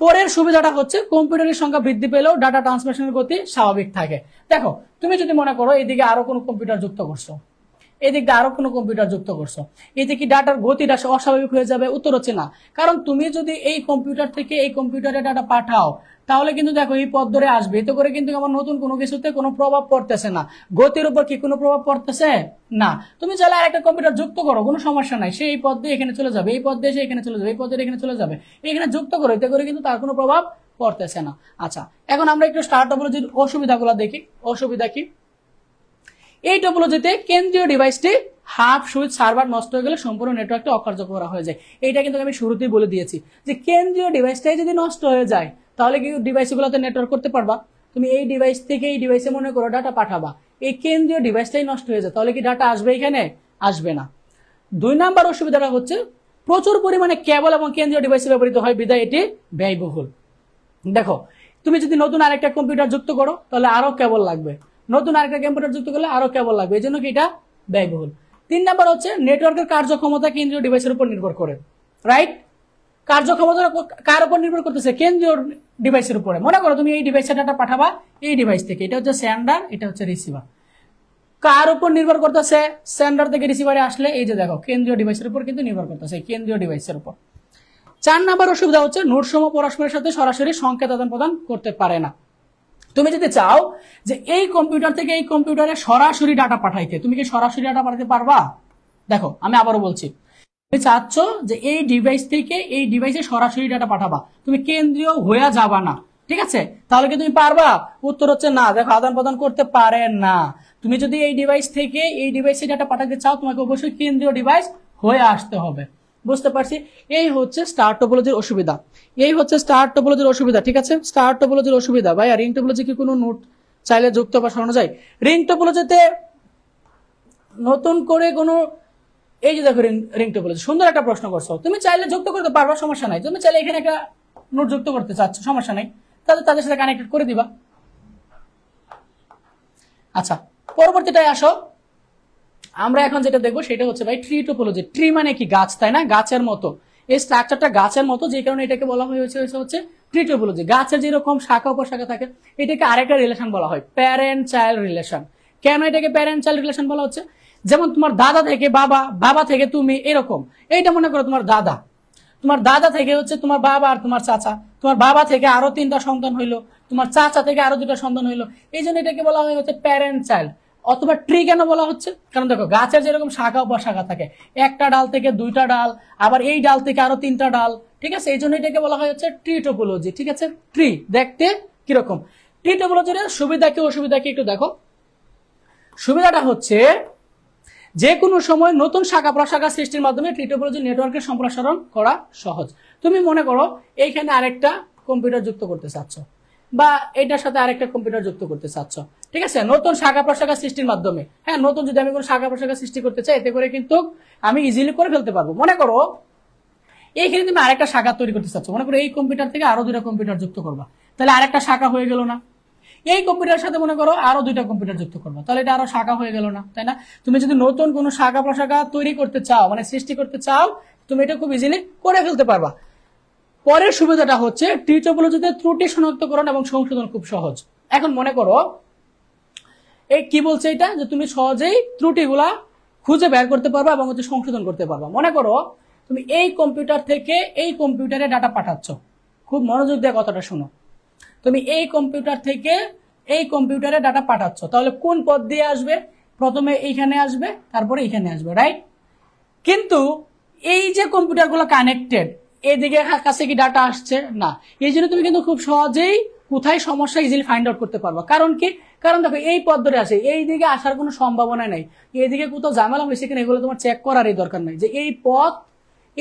পরের সুবিধাটা হচ্ছে কম্পিউটারের সংখ্যা বৃদ্ধি পেলেও ডাটা ট্রান্সমিশনের গতি স্বাভাবিক থাকে। দেখো তুমি যদি মনে করো এইদিকে আরো কোনো কম্পিউটার যুক্ত করছো, এদিকে আরো কোনো কম্পিউটার যুক্ত করছো, এতে কি ডাটার গতিটা অস্বাভাবিক হয়ে যাবে? উত্তর হচ্ছে না। কারণ তুমি যদি এই কম্পিউটার থেকে এই কম্পিউটারে ডাটা পাঠাও, তাহলে কিন্তু দেখো এই পথ ধরে আসবে, এতে করে কিন্তু আমার নতুন কোনো কিছুতে কোনো প্রভাব পড়তেছে না। গতির উপর কি কোনো প্রভাব পড়তেছে না। তুমি চাইলে আরেকটা কম্পিউটার যুক্ত করো, কোনো সমস্যা নাই, সেই পথ দিয়ে এখানে চলে যাবে, এই পথ দিয়ে এখানে চলে যাবে, এই পথ দিয়ে এখানে চলে যাবে, এখানে যুক্ত করো, এতে করে কিন্তু তার কোনো প্রভাব পড়তেছে না। আচ্ছা, এখন আমরা একটু স্টার টপোলজির অসুবিধাগুলো দেখি। অসুবিধা কি? এই টপোলজিতে কেন্দ্রীয় ডিভাইসটি হাব সুইচ সার্ভার নষ্ট হয়ে গেলে সম্পূর্ণ নেটওয়ার্কটা অকার্যকর করা হয়ে যায়। এইটা কিন্তু আমি শুরুতেই বলে দিয়েছি যে কেন্দ্রীয় ডিভাইসটাই যদি নষ্ট হয়ে যায়, তাহলে কি ডিভাইসগুলোতে নেটওয়ার্ক করতে পারবা? তুমি এই ডিভাইস থেকে এই ডিভাইসে মনে করো ডাটা পাঠাবা, এই কেন্দ্রীয় ডিভাইসটাই নষ্ট হয়ে যায়, তাহলে কি ডাটা আসবে? এখানে আসবে না। 2 নাম্বার অসুবিধাটা হচ্ছে প্রচুর পরিমাণে কেবল এবং কেন্দ্রীয় ডিভাইসে ব্যবহৃত হয়, বিধায় এটি ব্যয়বহুল। দেখো তুমি যদি নতুন আরেকটা কম্পিউটার যুক্ত করো, তাহলে আরো কেবল লাগবে, নতুন আরেকটা কম্পিউটার যুক্ত করলে আরো কেবল লাগবে, এই জন্য কি এটা ব্যয়বহুল। 3 নাম্বার হচ্ছে নেটওয়ার্কের কার্যক্ষমতা কেন্দ্রীয় ডিভাইসের উপর নির্ভর করে। রাইট? কার্যক্ষমতা কার উপর নির্ভর করতেছে? কেন্দ্রীয় ডিভাইসের উপরে। মনে করো তুমি এই ডিভাইসে ডাটা পাঠাবা এই ডিভাইস থেকে, এটা হচ্ছে সেন্ডার, এটা হচ্ছে রিসিভার। কার উপর নির্ভর করতেছে? সেন্ডার থেকে রিসিভারে আসলে এই যে দেখো কেন্দ্রীয় ডিভাইসের উপর কিন্তু নির্ভর করতেছে, কেন্দ্রীয় ডিভাইসের উপর। 4 নাম্বার অসুবিধা হচ্ছে নোটসমূহ পরস্পরের সাথে সরাসরি সংকেত আদান প্রদান করতে পারে না। তুমি যদি চাও যে এই কম্পিউটার থেকে এই কম্পিউটারে সরাসরি ডাটা পাঠাইতে, তুমি কি সরাসরি ডাটা পাঠাতে পারবা? দেখো আমি আবারও বলছি, তুমি চাচ্ছ যে এই ডিভাইস থেকে এই ডিভাইসে সরাসরি ডাটা পাঠাবা, তুমি কেন্দ্রীয় হয়ে যাবা না। ঠিক আছে, তাহলে কি তুমি পারবা? উত্তর হচ্ছে না। দেখো আদান প্রদান করতে পারে না। তুমি যদি এই ডিভাইস থেকে এই ডিভাইসে ডাটা পাঠাতে চাও, তোমাকে অবশ্যই কেন্দ্রীয় ডিভাইস হয়ে আসতে হবে। বুঝতে পারছি? এই হচ্ছে স্টার টপোলজির অসুবিধা, এই হচ্ছে স্টার টপোলজির অসুবিধা। ঠিক আছে, স্টার টপোলজির অসুবিধা। ভাই আর রিং টপোলজি কি কোনো নোট চাইলে যুক্ত বা সরানো যায়? রিং টপোলজিতে নতুন করে কোনো, এই যে দেখো রিং টপোলজি, সুন্দর একটা প্রশ্ন করছো, তুমি চাইলে যুক্ত করতে পারবা, সমস্যা নাই। তুমি চাইলে এখানে একটা নোট যুক্ত করতে চাচ্ছ, সমস্যা নাই, তাহলে তাদের সাথে কানেক্টেড করে দিবা। আচ্ছা, পরবর্তীটায় আসো। আমরা এখন যেটা দেখবো সেটা হচ্ছে ভাই ট্রি টপোলজি। ট্রি মানে কি? গাছ, তাই না? গাছের মতো, এই স্ট্রাকচারটা গাছের মতো, যে কারণে এটাকে বলা হয়েছে হচ্ছে ট্রি টপোলজি। গাছের যেরকম শাখা উপশাখা থাকে, এটাকে আরেকটা রিলেশন বলা হয় প্যারেন্ট চাইল্ড রিলেশন। কেন এটাকে প্যারেন্ট চাইল্ড রিলেশন বলা হচ্ছে? যেমন তোমার দাদা থেকে বাবা, বাবা থেকে তুমি, এরকম। এইটা মনে করো তোমার দাদা, তোমার দাদা থেকে হচ্ছে তোমার বাবা আর তোমার চাচা, তোমার বাবা থেকে আরো 3টা সন্তান হইলো, তোমার চাচা থেকে আরো 2টা সন্তান হইলো। এই জন্য এটাকে বলা হয় হচ্ছে প্যারেন্ট চাইল্ড। অথবা ট্রি কেন বলা হচ্ছে? কারণ দেখো গাছের যেরকম শাখা উপশাখা থাকে, একটা ডাল থেকে 2টা ডাল, আবার এই ডাল থেকে আরো 3টা ডাল, ঠিক আছে? এই জন্য এটাকে বলা হয় হচ্ছে ট্রি টোপোলজি, ঠিক আছে? ট্রি দেখতে কিরকম। ট্রি টোপোলজির সুবিধা কি অসুবিধা কি একটু দেখো। সুবিধাটা হচ্ছে যে কোনো সময় নতুন শাখা প্রশাখা সৃষ্টির মাধ্যমে ট্রি টোপোলজি নেটওয়ার্কের সম্প্রসারণ করা সহজ। তুমি মনে করো এইখানে আরেকটা কম্পিউটার যুক্ত করতে চাচ্ছ, বা এটার সাথে আরেকটা কম্পিউটার যুক্ত করতে চাচ্ছ, ঠিক আছে? নতুন শাখা প্রশাখা সৃষ্টির মাধ্যমে, হ্যাঁ, নতুন যদি আমি কোনো শাখা প্রশাখা সৃষ্টি করতে চাই, এতে করে কিন্তু আমি ইজিলি করে ফেলতে পারবো। মনে করো এইখানে তুমি আরেকটা শাখা তৈরি করতে চাচ্ছ, মনে করো এই কম্পিউটার থেকে আরো 2টা কম্পিউটার যুক্ত করবা, তাহলে আরেকটা শাখা হয়ে গেল না? এই কম্পিউটারের সাথে মনে করো আরো 2টা কম্পিউটার যুক্ত করবা, তাহলে এটা আরো শাখা হয়ে গেল না, তাই না? তুমি যদি নতুন কোনো শাখা প্রশাখা তৈরি করতে চাও, মানে সৃষ্টি করতে চাও, তুমি এটা খুব ইজিলি করে ফেলতে পারবা। পরের সুবিধাটা হচ্ছে ট্রি টোপোলজিতে ত্রুটি শনাক্তকরণ এবং সংশোধন খুব সহজ। এখন মনে করো এই কি বলছে এটা, যে তুমি সহজেই ত্রুটিগুলা খুঁজে বের করতে পারবা এবং হচ্ছে সংশোধন করতে পারবা। মনে করো তুমি এই কম্পিউটার থেকে এই কম্পিউটারে ডাটা পাঠাচ্ছ, খুব মনোযোগ দিয়ে কথাটা শোনো। তুমি এই কম্পিউটার থেকে এই কম্পিউটারে ডাটা পাঠাচ্ছ, তাহলে কোন পথ দিয়ে আসবে? প্রথমে এইখানে আসবে, তারপরে এইখানে আসবে, রাইট? কিন্তু এই যে কম্পিউটারগুলো কানেক্টেড, এদিকে কাছে কি ডাটা আসছে না? এই জন্য তুমি কিন্তু খুব সহজেই কোথায় সমস্যা ইজিলি ফাইন্ড আউট করতে পারবা। কারণ কি? কারণ দেখো এই পথ ধরে আসে, এই দিকে আসার কোনো সম্ভাবনা নাই, এইদিকে কোথাও ঝামেলা হয়েছে কিনা এগুলো তোমার চেক করারই দরকার নাই, যে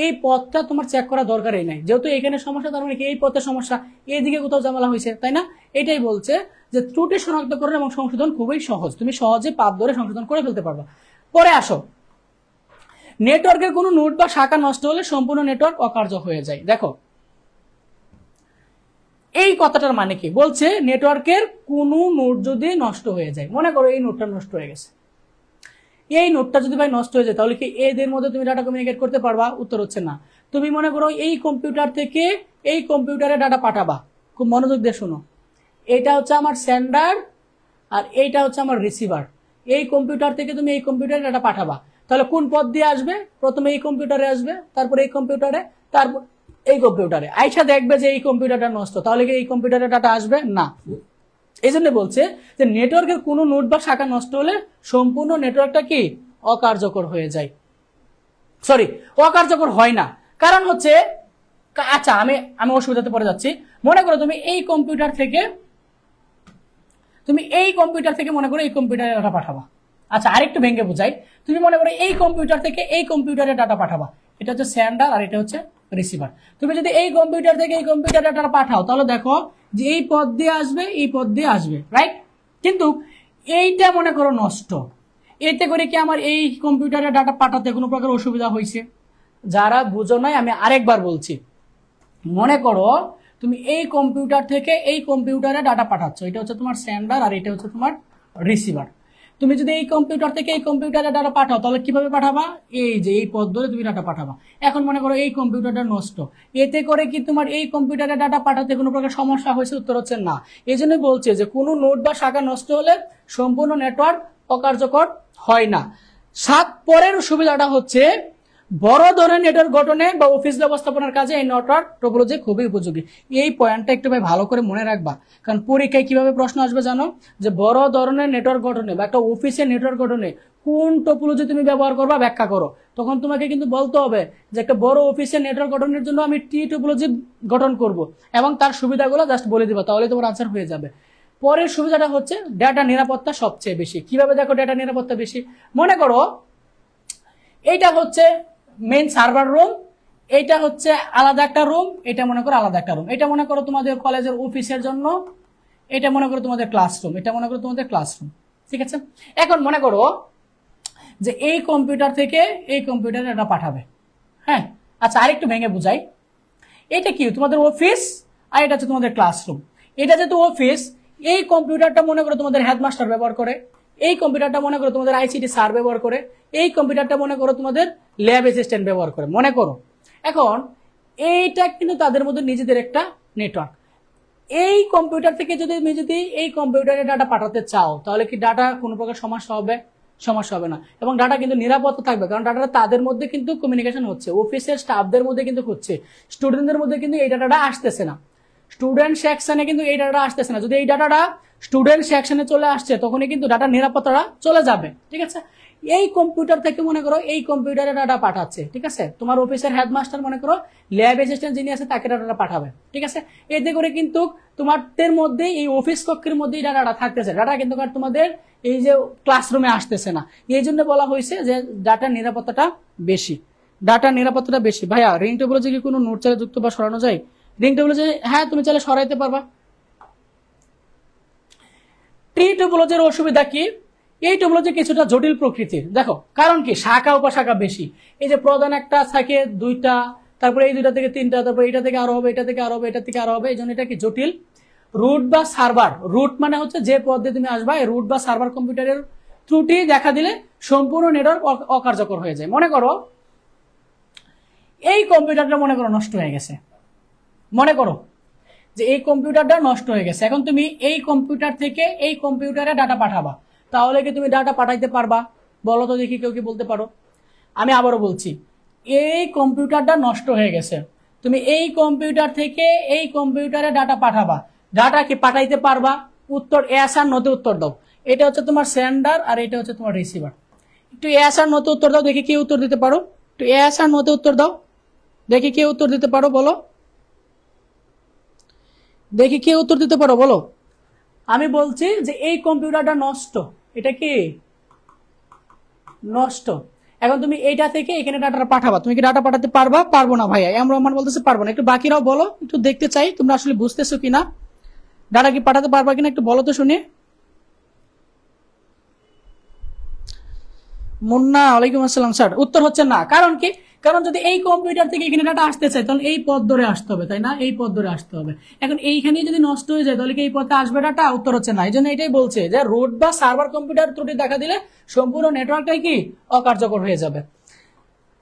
এই পথটা তোমার চেক করা দরকারই নাই। যেহেতু এখানে সমস্যা, তার মানে এই পথের সমস্যা, এইদিকে কোথাও ঝামেলা হয়েছে, তাই না? এটাই বলছে যে ত্রুটি শনাক্তকরণ এবং সংশোধন খুবই সহজ, তুমি সহজে পাথ ধরে সংশোধন করে ফেলতে পারবা। পরে আসো, নেটওয়ার্কের কোনো নোড বা শাখা নষ্ট হলে সম্পূর্ণ নেটওয়ার্ক অকার্য হয়ে যায়। দেখো এই কথাটার মানে কি বলছে, নেটওয়ার্কের কোনো নোড যদি নষ্ট হয়ে যায়, মনে করো এই নোডটা নষ্ট হয়ে গেছে, এই নোডটা যদি ভাই নষ্ট হয়ে যায়, তাহলে কি এদের মধ্যে তুমি ডাটা কমিউনিকেট করতে পারবা? উত্তর হচ্ছে না। তুমি মনে করো এই কম্পিউটার থেকে এই কম্পিউটারে ডাটা পাঠাবা, খুব মনোযোগ দিয়ে শোনো, এটা হচ্ছে আমার সেন্ডার আর এইটা হচ্ছে আমার রিসিভার। এই কম্পিউটার থেকে তুমি এই কম্পিউটারে ডাটা পাঠাবা, তাহলে কোন পথ দিয়ে আসবে? প্রথমে এই কম্পিউটারে আসবে, তারপর এই কম্পিউটারে, তারপর এই কম্পিউটারে। আইসা দেখবে যে এই কম্পিউটারটা নষ্ট, তাহলে কি এই কম্পিউটারে ডাটা আসবে না? এই জন্য বলছে যে নেটওয়ার্কের কোনো নোড বা শাখা নষ্ট হলে সম্পূর্ণ নেটওয়ার্কটা কি অকার্যকর হয়ে যায়, সরি অকার্যকর হয় না। কারণ হচ্ছে, আচ্ছা আমি অসুবিধাতে পড়ে যাচ্ছি। মনে করো তুমি এই কম্পিউটার থেকে মনে করো এই কম্পিউটারে ডাটা পাঠাবা। আচ্ছা আরেকটু ভেঙে বোঝাই, তুমি মনে করো এই কম্পিউটার থেকে এই কম্পিউটারে ডাটা পাঠাবা, এটা হচ্ছে সেন্ডার আর এটা হচ্ছে রিসিভার। তুমি যদি এই কম্পিউটার থেকে এই কম্পিউটারে ডাটা পাঠাও, তাহলে দেখো যে এই পথ দিয়ে আসবে, এই পথ দিয়ে আসবে, রাইট? কিন্তু এইটা মনে করো নষ্ট, এতে করে কি আমার এই কম্পিউটারে ডাটা পাঠাতে কোনো প্রকার অসুবিধা হয়েছে? যারা বুঝো নাই আমি আরেকবার বলছি, মনে করো তুমি এই কম্পিউটার থেকে এই কম্পিউটারে ডাটা পাঠাচ্ছ, এটা হচ্ছে তোমার সেন্ডার আর এটা হচ্ছে তোমার রিসিভার। তুমি যদি এই কম্পিউটার থেকে এই কম্পিউটারে ডাটা পাঠাও, তাহলে কিভাবে পাঠাবা? এই যে এই পথ ধরে তুমি ডাটা পাঠাবা। এখন মনে করো এই কম্পিউটারটা নষ্ট, এতে করে কি তোমার এই কম্পিউটারে ডাটা পাঠাতে কোনো প্রকার সমস্যা হয়েছে? উত্তর হচ্ছে না। এই জন্য বলছে যে কোনো নোড বা শাখা নষ্ট হলে সম্পূর্ণ নেটওয়ার্ক অকার্যকর হয় না। পরের সুবিধাটা হচ্ছে বড় ধরনের নেটওয়ার্ক গঠনে বা অফিস ব্যবস্থাপনার কাজে এই নেটওয়ার্ক টোপোলজি খুবই উপযোগী। এই পয়েন্টটা একটু ভাই ভালো করে মনে রাখবা, কারণ পরীক্ষায় কিভাবে প্রশ্ন আসবে জানো, যে বড় ধরনের নেটওয়ার্ক গঠনে বা একটা অফিসের নেটওয়ার্ক গঠনে কোন টোপোলজি তুমি ব্যবহার করবা ব্যাখ্যা করো। তখন তোমাকে কিন্তু বলতে হবে যে একটা বড় অফিসের নেটওয়ার্ক গঠনের জন্য আমি টি টোপোলজি গঠন করব এবং তার সুবিধাগুলো জাস্ট বলে দিবা, তাহলে তোমার আনসার হয়ে যাবে। পরের সুবিধাটা হচ্ছে ডেটা নিরাপত্তা সবচেয়ে বেশি। কিভাবে দেখো ডেটা নিরাপত্তা বেশি? মনে করো এইটা হচ্ছে মেইন সার্ভার রুম, এইটা হচ্ছে আলাদা একটা রুম, এটা মনে করো আলাদা একটা রুম, এটা মনে করো তোমাদের কলেজের অফিসের জন্য, এটা মনে করো তোমাদের ক্লাসরুম, এটা মনে করো তোমাদের ক্লাসরুম, ঠিক আছে? এখন মনে করো যে এই কম্পিউটার থেকে এই কম্পিউটারে এটা পাঠাবে, হ্যাঁ? আচ্ছা আরেকটু ভেঙে বুঝাই, এটা কি তোমাদের অফিস আর এটা হচ্ছে তোমাদের ক্লাসরুম। এটা যেহেতু অফিস, এই কম্পিউটারটা মনে করো তোমাদের হেডমাস্টার ব্যবহার করে, এই কম্পিউটারটা মনে করো তোমাদের আইসিটি স্যার ব্যবহার করে, এই কম্পিউটারটা মনে করো তোমাদের ল্যাব অ্যাসিস্ট্যান্ট ব্যবহার করে, মনে করো। এখন এইটা কিন্তু তাদের মধ্যে নিজেদের একটা নেটওয়ার্ক। এই কম্পিউটার থেকে যদি এই কম্পিউটারে ডাটা পাঠাতে চাও, তাহলে কি ডাটা কোনো প্রকার সমস্যা হবে? সমস্যা হবে না, এবং ডাটা কিন্তু নিরাপদ থাকবে, কারণ ডাটাটা তাদের মধ্যে কিন্তু কমিউনিকেশন হচ্ছে, অফিসের স্টাফদের মধ্যে কিন্তু হচ্ছে, স্টুডেন্টদের মধ্যে কিন্তু এই ডাটাটা আসতেছে না, স্টুডেন্ট সেকশনে কিন্তু এই ডাটাটা আসতেছে না। যদি এই ডাটাটা স্টুডেন্ট সেকশনে চলে আসছে তখনই কিন্তু ডাটা নিরাপত্তাটা চলে যাবে, ঠিক আছে। এই কম্পিউটার থেকে মনে করো এই কম্পিউটারে ডাটা পাঠাচ্ছে, ঠিক আছে, তোমার অফিসের হেডমাস্টার মনে করো ল্যাব অ্যাসিস্ট্যান্ট যিনি আছে তাকে ডাটাটা পাঠাবে, ঠিক আছে। এতে করে কিন্তু তোমাদের মধ্যে এই অফিস কক্ষের মধ্যেই ডাটাটা থাকতেছে, ডাটা কিন্তু তোমাদের এই যে ক্লাসরুমে আসতেছে না। এই জন্য বলা হয়েছে যে ডাটার নিরাপত্তাটা বেশি, ডাটার নিরাপত্তাটা বেশি। ভাইয়া রিং টোপোলজি কি কোনো নোট চাইলে যুক্ত বা সরানো যায়? রিং টোপোলজি হ্যাঁ তুমি চাইলে সরাইতে পারবা। ট্রি টোপোলজির অসুবিধা কি? এই টোপোলজি কিছুটা জটিল প্রকৃতির, দেখো কারণ কি শাখা উপশাখা বেশি, এই যে প্রধান একটা থাকে দুইটা, তারপরে এই দুইটা থেকে তিনটা, তারপরে এটা থেকে আরো হবে, এটা থেকে আরো হবে, এটা থেকে আরো হবে, এই জন্য এটা কি জটিল। রুট বা সার্ভার, রুট মানে হচ্ছে যে পদ দিয়ে তুমি আসবা, এই রুট বা সার্ভার কম্পিউটারের ত্রুটি দেখা দিলে সম্পূর্ণ নেটওয়ার্ক অকার্যকর হয়ে যায়। মনে করো এই কম্পিউটারটা মনে করো নষ্ট হয়ে গেছে, মনে করো যে এই কম্পিউটারটা নষ্ট হয়ে গেছে, এখন তুমি এই কম্পিউটার থেকে এই কম্পিউটারে ডাটা পাঠাবা, তাহলে কি তুমি ডাটা পাঠাইতে পারবা? বলো তো দেখি, কেউ কি বলতে পারো? আমি আবারও বলছি, এই কম্পিউটারটা নষ্ট হয়ে গেছে, তুমি এই কম্পিউটার থেকে এই কম্পিউটারে ডাটা পাঠাবা, ডাটা কি পাঠাইতে পারবা? উত্তর এস আর নোতে উত্তর দাও। এটা হচ্ছে তোমার সেন্ডার আর এটা হচ্ছে তোমার রিসিভার। একটু এস আর নোতে উত্তর দাও, দেখি কে উত্তর দিতে পারো। একটু এস আর নোতে উত্তর দাও, দেখি কে উত্তর দিতে পারো, বলো দেখি কে উত্তর দিতে পারো, বলো। আমি বলছি যে এই কম্পিউটারটা নষ্ট, এটা কি নষ্ট, এখন তুমি এইটা থেকে এখানে ডাটা পাঠাবা, তুমি কি ডাটা পাঠাতে পারবা? পারবো না ভাইয়া, এম রহমান বলতেছে পারবো না। একটু বাকিরাও বলো, একটু দেখতে চাই তোমরা আসলে বুঝতেছো কিনা, ডাটা কি পাঠাতে পারবা কিনা একটু বলো তো শুনি। মুন্না ওয়ালাইকুম আসসালাম স্যার, উত্তর হচ্ছে না। কারণ কি? কারণ যদি এই কম্পিউটার থেকে এখানে ডাটা আসতে চাই তাহলে এই পথ ধরে আসতে হবে, তাই না? এই পথ ধরে আসতে হবে। এখন এইখানে যদি নষ্ট হয়ে যায় তাহলে কি এই পথে আসবে ডাটা? উত্তর হচ্ছে না। এই জন্য এটাই বলছে যে রুট বা সার্ভার কম্পিউটার ত্রুটি দেখা দিলে সম্পূর্ণ নেটওয়ার্কটাই কি অকার্যকর হয়ে যাবে।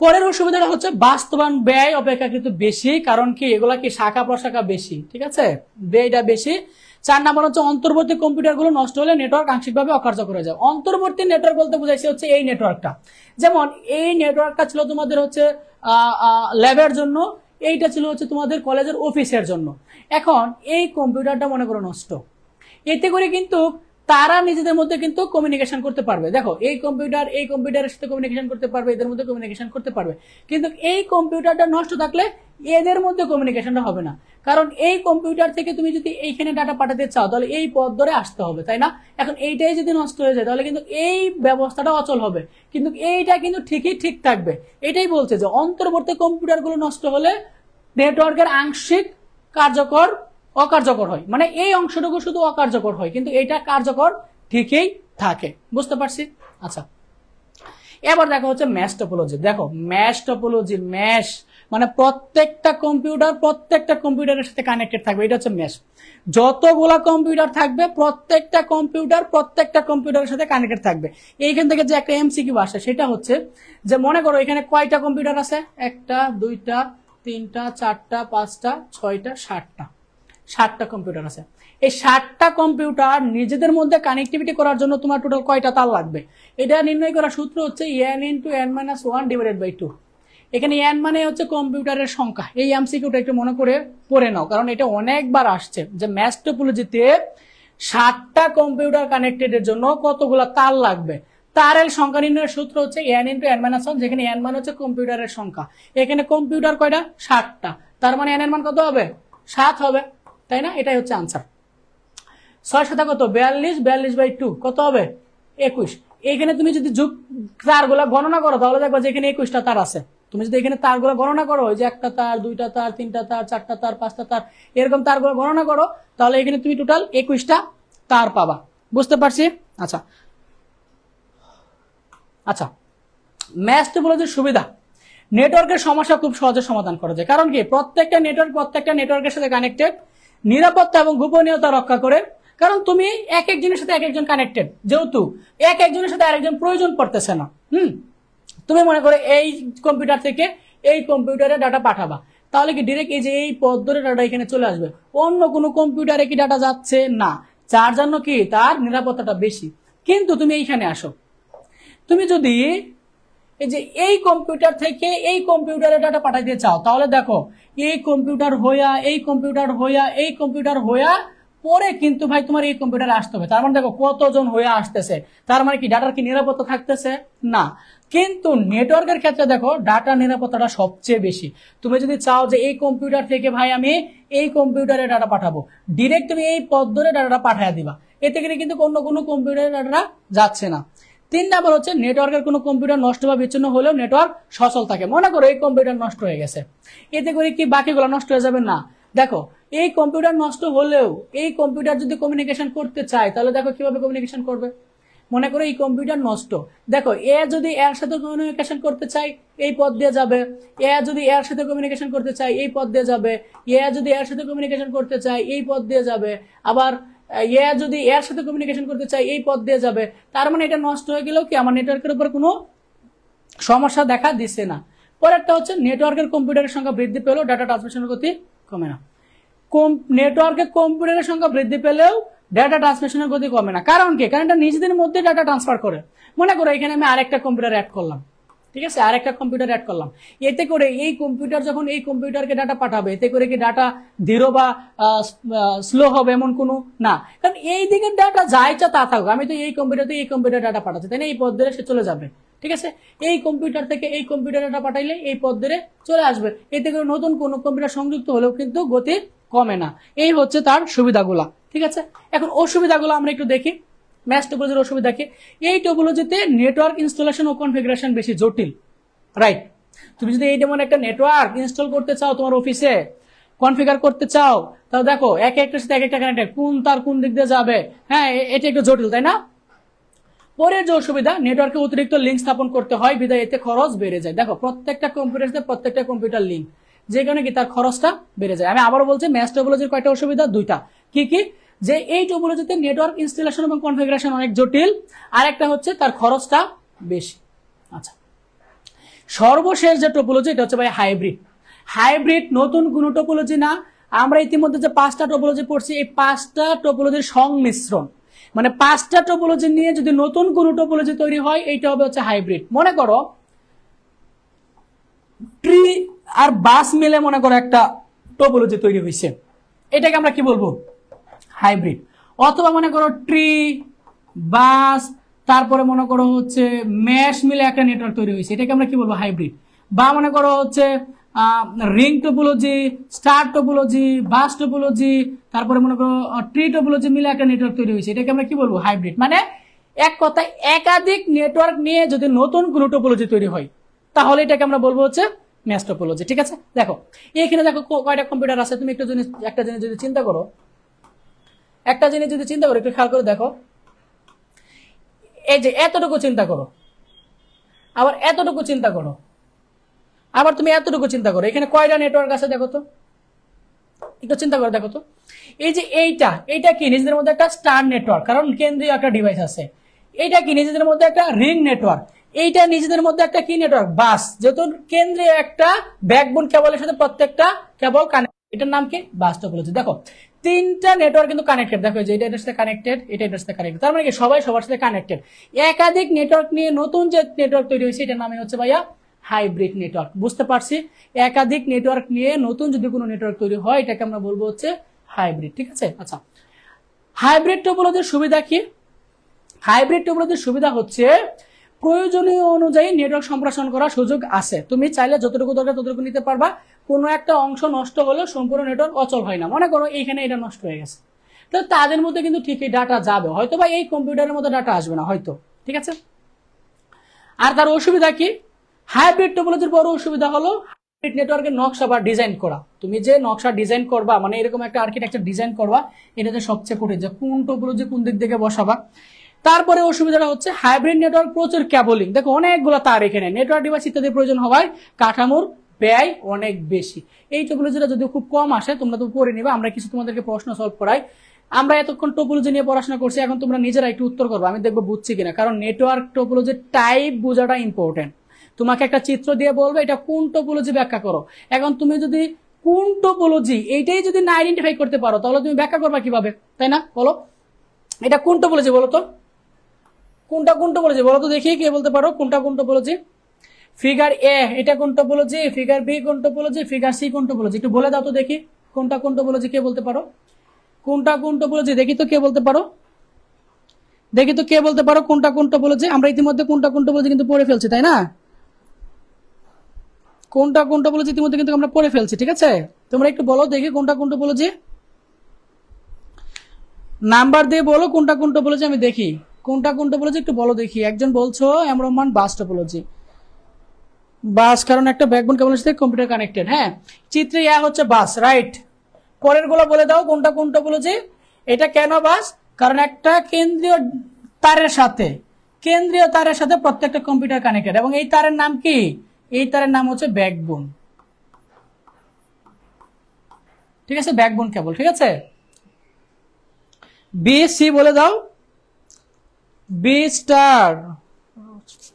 পরের অসুবিধাটা হচ্ছে বাস্তবায়ন ব্যয় অপেক্ষাকৃত বেশি, কারণ কি এগুলা কি শাখা প্রশাখা বেশি, ঠিক আছে, ব্যয়টা বেশি। 4 নাম্বার হচ্ছে অন্তর্বর্তী কম্পিউটারগুলো নষ্ট হলে নেটওয়ার্ক আংশিকভাবে অকার্যকর হয়ে যায়। অন্তর্বর্তী নেটওয়ার্ক বলতে বুঝাইছে হচ্ছে এই নেটওয়ার্কটা, যেমন এই নেটওয়ার্কটা ছিল তোমাদের হচ্ছে ল্যাবের জন্য, এইটা ছিল হচ্ছে তোমাদের কলেজের অফিসের জন্য। এখন এই কম্পিউটারটা মনে করো নষ্ট, এতে করে কিন্তু তারা নিজেদের মধ্যে কিন্তু কমিউনিকেশন করতে পারবে। দেখো এই কম্পিউটার এই কম্পিউটারের সাথে কমিউনিকেশন করতে পারবে, এদের মধ্যে কমিউনিকেশন করতে পারবে, কিন্তু এই কম্পিউটারটা নষ্ট থাকলে এদের মধ্যে কমিউনিকেশনটা হবে না। কারণ এই কম্পিউটার থেকে তুমি যদি এইখানে ডাটা পাঠাতে চাও তাহলে এই পথ ধরে আসতে হবে, তাই না? এখন এইটাই যদি নষ্ট হয়ে যায় তাহলে কিন্তু এই ব্যবস্থাটা অচল হবে, কিন্তু এইটা কিন্তু ঠিকই ঠিক থাকবে। এটাই বলছে যে অন্তর্বর্তী কম্পিউটারগুলো নষ্ট হলে নেটওয়ার্কের আংশিক কার্যকর অকার্যকর হয়, মানে এই অংশটুকু শুধু অকার্যকর হয়, কিন্তু এটা কার্যকর ঠিকই থাকে। বুঝতে পারছি? আচ্ছা, এবার দেখো হচ্ছে ম্যাশ টপোলজি। দেখো ম্যাশ টপোলজি, ম্যাশ মানে প্রত্যেকটা কম্পিউটারের সাথে কানেক্টেড থাকবে, এটা হচ্ছে ম্যাশ। যতগুলা কম্পিউটার থাকবে প্রত্যেকটা কম্পিউটারের সাথে কানেক্টেড থাকবে। এইখান থেকে যে একটা এমসিকিউ আসে সেটা হচ্ছে যে মনে করো এখানে কয়টা কম্পিউটার আছে? 1টা 2টা 3টা 4টা 5টা 6টা 7টা কম্পিউটার আছে। এই 7টা কম্পিউটার নিজেদের মধ্যে কানেক্টিভিটি করার জন্য তোমার টোটাল কয়টা তার লাগবে? এটা নির্ণয় করার সূত্র হচ্ছে n × n-1/2। এখানে n মানে হচ্ছে কম্পিউটারের সংখ্যা। এই এমসিকিউটা একটু মনে করে পড়ে নাও, কারণ এটা অনেকবার আসছে যে ম্যাশ টপোলজিতে 7টা কম্পিউটার কানেক্টেডের জন্য কতগুলা তার লাগবে। তারের সংখ্যা নির্ণয়ের সূত্র হচ্ছে n × n-1, যেখানে n মানে হচ্ছে কম্পিউটারের সংখ্যা। এখানে কম্পিউটার কয়টা? 7টা, তার মানে n এর মান কত হবে? 7 হবে, তাই না? এটাই হচ্ছে আনসার। 6 সাথে কত? 42, 42/2 কত হবে? 21। এখানে তুমি যদি তারগুলা গণনা করো তাহলে দেখবা যে এখানে 21টা তার আছে। তুমি যদি এখানে তারগুলা গণনা করো, যে 1টা তার 2টা তার 3টা তার 4টা তার 5টা তার, এরকম তারগুলা গণনা করো, তাহলে এখানে তুমি টোটাল 21টা তার পাবা। বুঝতে পারছি? আচ্ছা আচ্ছা, ম্যাশ টপোলজির সুবিধা, নেটওয়ার্কের সমস্যা খুব সহজে সমাধান করা যায়। কারণ কি প্রত্যেকটা নেটওয়ার্কের সাথে কানেক্টেড, নিরাপত্তা এবং গোপনীয়তা রক্ষা করে। কারণ তুমি এক একজনের সাথে এক একজন কানেক্টেড, যেহেতু এক একজনের সাথে আরেকজন প্রয়োজন পড়তেছে না। তুমি মনে করো এই কম্পিউটার থেকে এই কম্পিউটারে ডাটা পাঠাবা, তাহলে কি ডিরেক্ট এই যে এই পথ ধরে ডাটা এখানে চলে আসবে, অন্য কোনো কম্পিউটারে কি ডাটা যাচ্ছে না, যার জন্য কি তার নিরাপত্তাটা বেশি। কিন্তু তুমি এইখানে আসো, তুমি যদি এই যে এই কম্পিউটার থেকে এই কম্পিউটারে ডাটা পাঠাইতে চাও, তাহলে দেখো এই কম্পিউটার হইয়া এই কম্পিউটার হইয়া এই কম্পিউটার হইয়া পরে কিন্তু ভাই তোমার এই কম্পিউটারে আসতে হবে। তার মানে দেখো কতজন হয়ে আসতেছে, তার মানে কি ডাটার কি নিরাপত্তা থাকতেছে না। কিন্তু নেটওয়ার্কের ক্ষেত্রে দেখো ডাটা নিরাপত্তাটা সবচেয়ে বেশি। তুমি যদি চাও যে এই কম্পিউটার থেকে ভাই আমি এই কম্পিউটারে ডাটা পাঠাবো, ডিরেক্ট তুমি এই পথ ধরে ডাটাটা পাঠিয়ে দিবা, এতে করে কিন্তু অন্য কোনো কম্পিউটারে ডাটাটা যাচ্ছে না। 3 নাম্বার হচ্ছে নেটওয়ার্কের কোনো কম্পিউটার নষ্ট বা বিচ্ছিন্ন হলেও নেটওয়ার্ক সচল থাকে। মনে করো এই কম্পিউটার নষ্ট হয়ে গেছে, এতে করে কি বাকিগুলো নষ্ট হয়ে যাবে না? দেখো এই কম্পিউটার নষ্ট হলেও এই কম্পিউটার যদি কমিউনিকেশন করতে চায়, তাহলে দেখো কিভাবে কমিউনিকেশন করবে। মনে করো এই কম্পিউটার নষ্ট, দেখো এ যদি এর সাথে কমিউনিকেশন করতে চায় এই পথ দিয়ে যাবে, এ যদি এর সাথে কমিউনিকেশন করতে চায় এই পথ দিয়ে যাবে, এ যদি এর সাথে কমিউনিকেশন করতে চায় এই পথ দিয়ে যাবে, আবার এ যদি এর সাথে কমিউনিকেশন করতে চায় এই পথ দিয়ে যাবে। তার মানে এটা নষ্ট হয়ে গেলেও কি আমার নেটওয়ার্কের উপর কোনো সমস্যা দেখা দিচ্ছে না। পরেরটা হচ্ছে নেটওয়ার্কের কম্পিউটারের সংখ্যা বৃদ্ধি পেলেও ডাটা ট্রান্সমিশনের গতি কমে না। নেটওয়ার্কের কম্পিউটারের সংখ্যা বৃদ্ধি পেলেও ডাটা ট্রান্সমিশনের গতি কমে না। কারণ কি? কারণ এটা নিজেদের মধ্যে ডাটা ট্রান্সফার করে। মনে করো এখানে আমি আরেকটা কম্পিউটার অ্যাড করলাম, ঠিক আছে, আরেকটা কম্পিউটার অ্যাড করলাম, এতে করে এই কম্পিউটার যখন এই কম্পিউটারকে ডাটা পাঠাবে, এতে করে কি ডাটা ধীর বা স্লো হবে এমন কোনো না। কারণ এই দিকে ডাটা যা ইচ্ছা তা থাকুক, আমি তো এই কম্পিউটার এই কম্পিউটার ডাটা পাঠাচ্ছি, তাই না? এই পথ ধরে সে চলে যাবে, ঠিক আছে। এই কম্পিউটার থেকে এই কম্পিউটার ডাটা পাঠাইলে এই পথ ধরে চলে আসবে, এতে করে নতুন কোনো কম্পিউটার সংযুক্ত হলেও কিন্তু গতি কমে না। এই হচ্ছে তার সুবিধাগুলা, ঠিক আছে। এখন অসুবিধাগুলো আমরা একটু দেখি। ম্যাশ টোপোলজির অসুবিধা কি? এই টোপোলজিতে নেটওয়ার্ক ইনস্টলেশন ও কনফিগারেশন বেশি জটিল, রাইট? তুমি যদি এই যেমন একটা নেটওয়ার্ক ইনস্টল করতে চাও তোমার অফিসে, কনফিগার করতে চাও, তাহলে দেখো এক একটার সাথে এক একটা কানেক্টেড, কোন তার কোন দিক দিয়ে যাবে, হ্যাঁ এটা একটু জটিল, তাই না? পরের যে অসুবিধা, নেটওয়ার্কে অতিরিক্ত লিঙ্ক স্থাপন করতে হয়, বিধায় এতে খরচ বেড়ে যায়। দেখো প্রত্যেকটা কম্পিউটার সাথে প্রত্যেকটা কম্পিউটার লিঙ্ক, যে কারণে কি তার খরচটা বেড়ে যায়। আমি আবারও বলছি ম্যাশ টোপোলজির কয়টা অসুবিধা? 2টা। কি কি? যে এই টোপোলজিতে নেটওয়ার্ক ইনস্টলেশন এবং কনফিগারেশন অনেক জটিল, আর একটা হচ্ছে তার খরচটা বেশি। আচ্ছা, সর্বশেষ যে টোপোলজি এটা হচ্ছে ভাই হাইব্রিড। হাইব্রিড নতুন কোনো টোপোলজি না, আমরা ইতিমধ্যে যে 5টা টোপোলজি পড়ছি এই 5টা টোপোলজির সংমিশ্রণ, মানে 5টা টোপোলজি নিয়ে যদি নতুন কোনো টোপোলজি তৈরি হয় এইটা হবে হচ্ছে হাইব্রিড। মনে করো ট্রি আর বাস মিলে মনে করো একটা টোপোলজি তৈরি হয়েছে, এটাকে আমরা কি বলবো? হাইব্রিড। অথবা মনে করো ট্রি, বাস, তারপরে মনে করো হচ্ছে ম্যাশ মিলে একটা নেটওয়ার্ক তৈরি হয়েছে, এটাকে আমরা কি বলবো? হাইব্রিড। বা মনে করো হচ্ছে রিং টোপোলজি, স্টার টোপোলজি, বাস টোপোলজি, তারপরে মনে করো ট্রি টোপোলজি মিলে একটা নেটওয়ার্ক তৈরি হয়েছে, এটাকে আমরা কি বলবো? হাইব্রিড। মানে এক কথায় একাধিক নেটওয়ার্ক নিয়ে যদি নতুন কোনো টোপোলজি তৈরি হয় তাহলে এটাকে আমরা বলবো হচ্ছে ম্যাশ টোপোলজি, ঠিক আছে। দেখো এখানে দেখো কয়টা কম্পিউটার আছে, তুমি একটা জিনিস যদি চিন্তা করো, একটু খেয়াল করে দেখো, এই যে এতটুকু চিন্তা করো, আবার এতটুকু চিন্তা করো, আবার তুমি এতটুকু চিন্তা করো, এখানে কয়টা নেটওয়ার্ক আছে দেখো তো, একটু চিন্তা করে দেখো তো। এই যে এইটা কি? নিজেদের মধ্যে একটা স্টার নেটওয়ার্ক, কারণ কেন্দ্রীয় একটা ডিভাইস আছে। এইটা কি? নিজেদের মধ্যে একটা রিং নেটওয়ার্ক। এইটা নিজেদের মধ্যে একটা কি নেটওয়ার্ক? বাস। যেহেতু কেন্দ্রীয় একটা ব্যাকবোন কেবলের সাথে প্রত্যেকটা কেবল কানেক্ট, এটার নাম কি? বাস টোপোলজি। দেখো 3টা নেটওয়ার্ক কিন্তু কানেক্টেড, দেখো যে এটার সাথে কানেক্টেড, এটার সাথে কানেক্টেড, তার মানে কি সবাই সবার সাথে কানেক্টেড। একাধিক নেটওয়ার্ক নিয়ে নতুন যে নেটওয়ার্ক তৈরি হয়েছে এটার নামই হচ্ছে ভাইয়া হাইব্রিড নেটওয়ার্ক। বুঝতে পারছি? একাধিক নেটওয়ার্ক নিয়ে নতুন যদি কোনো নেটওয়ার্ক তৈরি হয় এটাকে আমরা বলবো হচ্ছে হাইব্রিড, ঠিক আছে। আচ্ছা, হাইব্রিড টোপোলজির সুবিধা কি? হাইব্রিড টোপোলজির সুবিধা হচ্ছে প্রয়োজনীয় অনুযায়ী নেটওয়ার্ক সম্প্রসারণ করার সুযোগ আছে। তুমি চাইলে যতটুকু দরকার ততটুকু নিতে পারবা, কোনো একটা অংশ নষ্ট হলেও সম্পূর্ণ নেটওয়ার্ক অচল হয় না। মনে করো এইখানে এটা নষ্ট হয়ে গেছে, তো তাদের মধ্যে কিন্তু ঠিকই ডাটা যাবে, হয়তো বা এই কম্পিউটারের মধ্যে ডাটা আসবে না হয়তো, ঠিক আছে। আর তার অসুবিধা কি? হাইব্রিড টোপোলজির বড় অসুবিধা হলো হাইব্রিড নেটওয়ার্কের নকশা বা ডিজাইন করা। তুমি যে নকশা ডিজাইন করবা, মানে এরকম একটা আর্কিটেকচার ডিজাইন করবা, এটাতে সবচেয়ে কঠিন যে কোন টোপোলজি কোন দিক থেকে বসাবা। তারপরে অসুবিধাটা হচ্ছে হাইব্রিড নেটওয়ার্ক প্রচুর ক্যাবলিং, দেখো অনেকগুলো তার এখানে, নেটওয়ার্ক ডিভাইস ইত্যাদি প্রয়োজন হওয়ায় কাঠামোর ব্যয় অনেক বেশি। এই টোপোলজিটা যদি খুব কম আসে তোমরা তো পড়ে নিবে, আমরা কিছু তোমাদেরকে প্রশ্ন সলভ করাই। আমরা এতক্ষণ টোপোলজি নিয়ে পড়াশোনা করছি, এখন তোমরা নিজেরা একটু উত্তর করবো, আমি দেখবো বুঝছি কিনা। কারণ নেটওয়ার্ক টোপোলজির টাইপ বোঝাটা ইম্পর্টেন্ট। তোমাকে একটা চিত্র দিয়ে বলবে এটা কোন টোপোলজি ব্যাখ্যা করো। এখন তুমি যদি কোন টোপোলজি এইটাই যদি না আইডেন্টিফাই করতে পারো তাহলে তুমি ব্যাখ্যা করবা কিভাবে, তাই না? বলো এটা কোন টোপোলজি, বলো তো কোনটা কোন টপোলজি বলো তো দেখি, কে বলতে পারো কোনটা কোন টপোলজি? ফিগার এ এটা কোন টপোলজি, ফিগার বি কোন টপোলজি, ফিগার সি কোন টপোলজি? একটু বলে দাও তো দেখি কোনটা কোন টপোলজি, কে বলতে পারো? কোনটা কোন টপোলজি দেখি তো কে বলতে পারো, দেখি তো কে বলতে পারো কোনটা কোন টপোলজি? আমরা ইতিমধ্যে কোনটা কোন টপোলজি কিন্তু পড়ে ফেলছি, তাই না? কোনটা কোন টপোলজি ইতিমধ্যে কিন্তু আমরা পড়ে ফেলছি, ঠিক আছে? তোমরা একটু বলো দেখি কোনটা কোন টপোলজি, নাম্বার দিয়ে বলো কোনটা কোন টপোলজি, আমি দেখি কোনটা কোন টপোলজি, একটু বলো দেখি। একজন বলছো এম রহমান বাস টপোলজি, বাস কারণ একটা ব্যাকবোন কেবলের সাথে কম্পিউটার কানেক্টেড। হ্যাঁ, চিত্রে ইয়া হচ্ছে বাস, রাইট। পরের গুলো বলে দাও কোনটা কোন টপোলজি। এটা কেন বাস? কারণ একটা কেন্দ্রীয় তারের সাথে, কেন্দ্রীয় তারের সাথে প্রত্যেকটা কম্পিউটার কানেক্টেড, এবং এই তারের নাম কি? এই তারের নাম হচ্ছে ব্যাকবোন, ঠিক আছে? ব্যাকবোন কেবল, ঠিক আছে? বি সি বলে দাও। বি স্টার,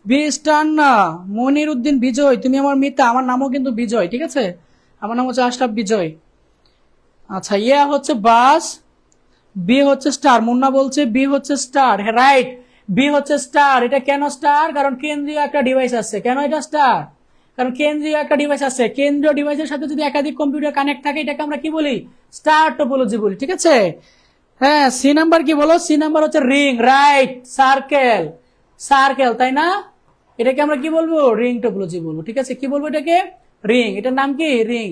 বি স্টার না, মনির উদ্দিন বিজয়, তুমি আমার মিতা, আমার নামও কিন্তু বিজয়, ঠিক আছে? আমার নাম হচ্ছে আশরাফ বিজয়। আচ্ছা, ইয়া হচ্ছে বাস, বি হচ্ছে স্টার, মুন্না বলছে বি হচ্ছে স্টার, হ্যাঁ রাইট, বি হচ্ছে স্টার। এটা কেন স্টার? কারণ কেন্দ্রীয় একটা ডিভাইস আছে। কেন এটা স্টার? কারণ কেন্দ্রীয় একটা ডিভাইস আছে, কেন্দ্রীয় ডিভাইসের সাথে যদি একাধিক কম্পিউটার কানেক্ট থাকে এটাকে আমরা কি বলি? স্টার টপোলজি বলি, ঠিক আছে? হ্যাঁ, সি নাম্বার কি বলো? সি নাম্বার হচ্ছে রিং, রাইট, সার্কেল, সার্কেল, তাই না? এটাকে আমরা কি বলবো? রিং টপোলজি বলবো, ঠিক আছে? কি বলবো এটাকে? রিং। এটার নাম কি? রিং।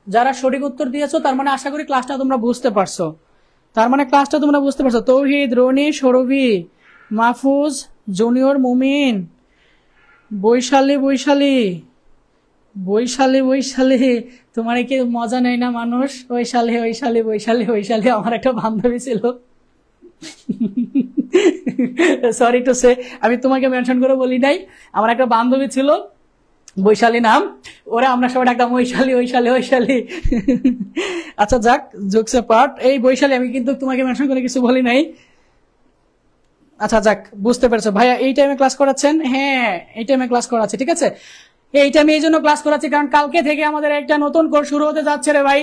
যারা সঠিক উত্তর দিয়েছো তার মানে আশা করি ক্লাসটা তোমরা বুঝতে পারছো, তার মানে ক্লাসটা তোমরা বুঝতে পারছো। তৌহিদ, রনি, সৌরভী, মাহফুজ, জুনিয়র, মুমিন, বৈশালী, বৈশালী, বৈশালী, বৈশালী, তোমার কি মজা নেই না মানুষ? বৈশালী, বৈশালী, বৈশালী, বৈশালী, আমার একটা বান্ধবী ছিল, সরি টু সে, আমি তোমাকে মেনশন করে বলি নাই, আমার একটা বান্ধবী ছিল বৈশালী নাম, ওরা আমরা সবাই ডাকতাম বৈশালী, বৈশালী, বৈশালী। আচ্ছা যাক, জোকস পার্ট, এই বৈশালী আমি কিন্তু তোমাকে মেনশন করে কিছু বলি নাই। আচ্ছা যাক, বুঝতে পেরেছো ভাইয়া? এই টাইমে ক্লাস করাচ্ছেন? হ্যাঁ, এই টাইমে ক্লাস করাচ্ছি, ঠিক আছে? এইটা আমি এই জন্য ক্লাস করাচ্ছি কারণ কালকে থেকে আমাদের একটা নতুন কোর্স শুরু হতে যাচ্ছে রে ভাই।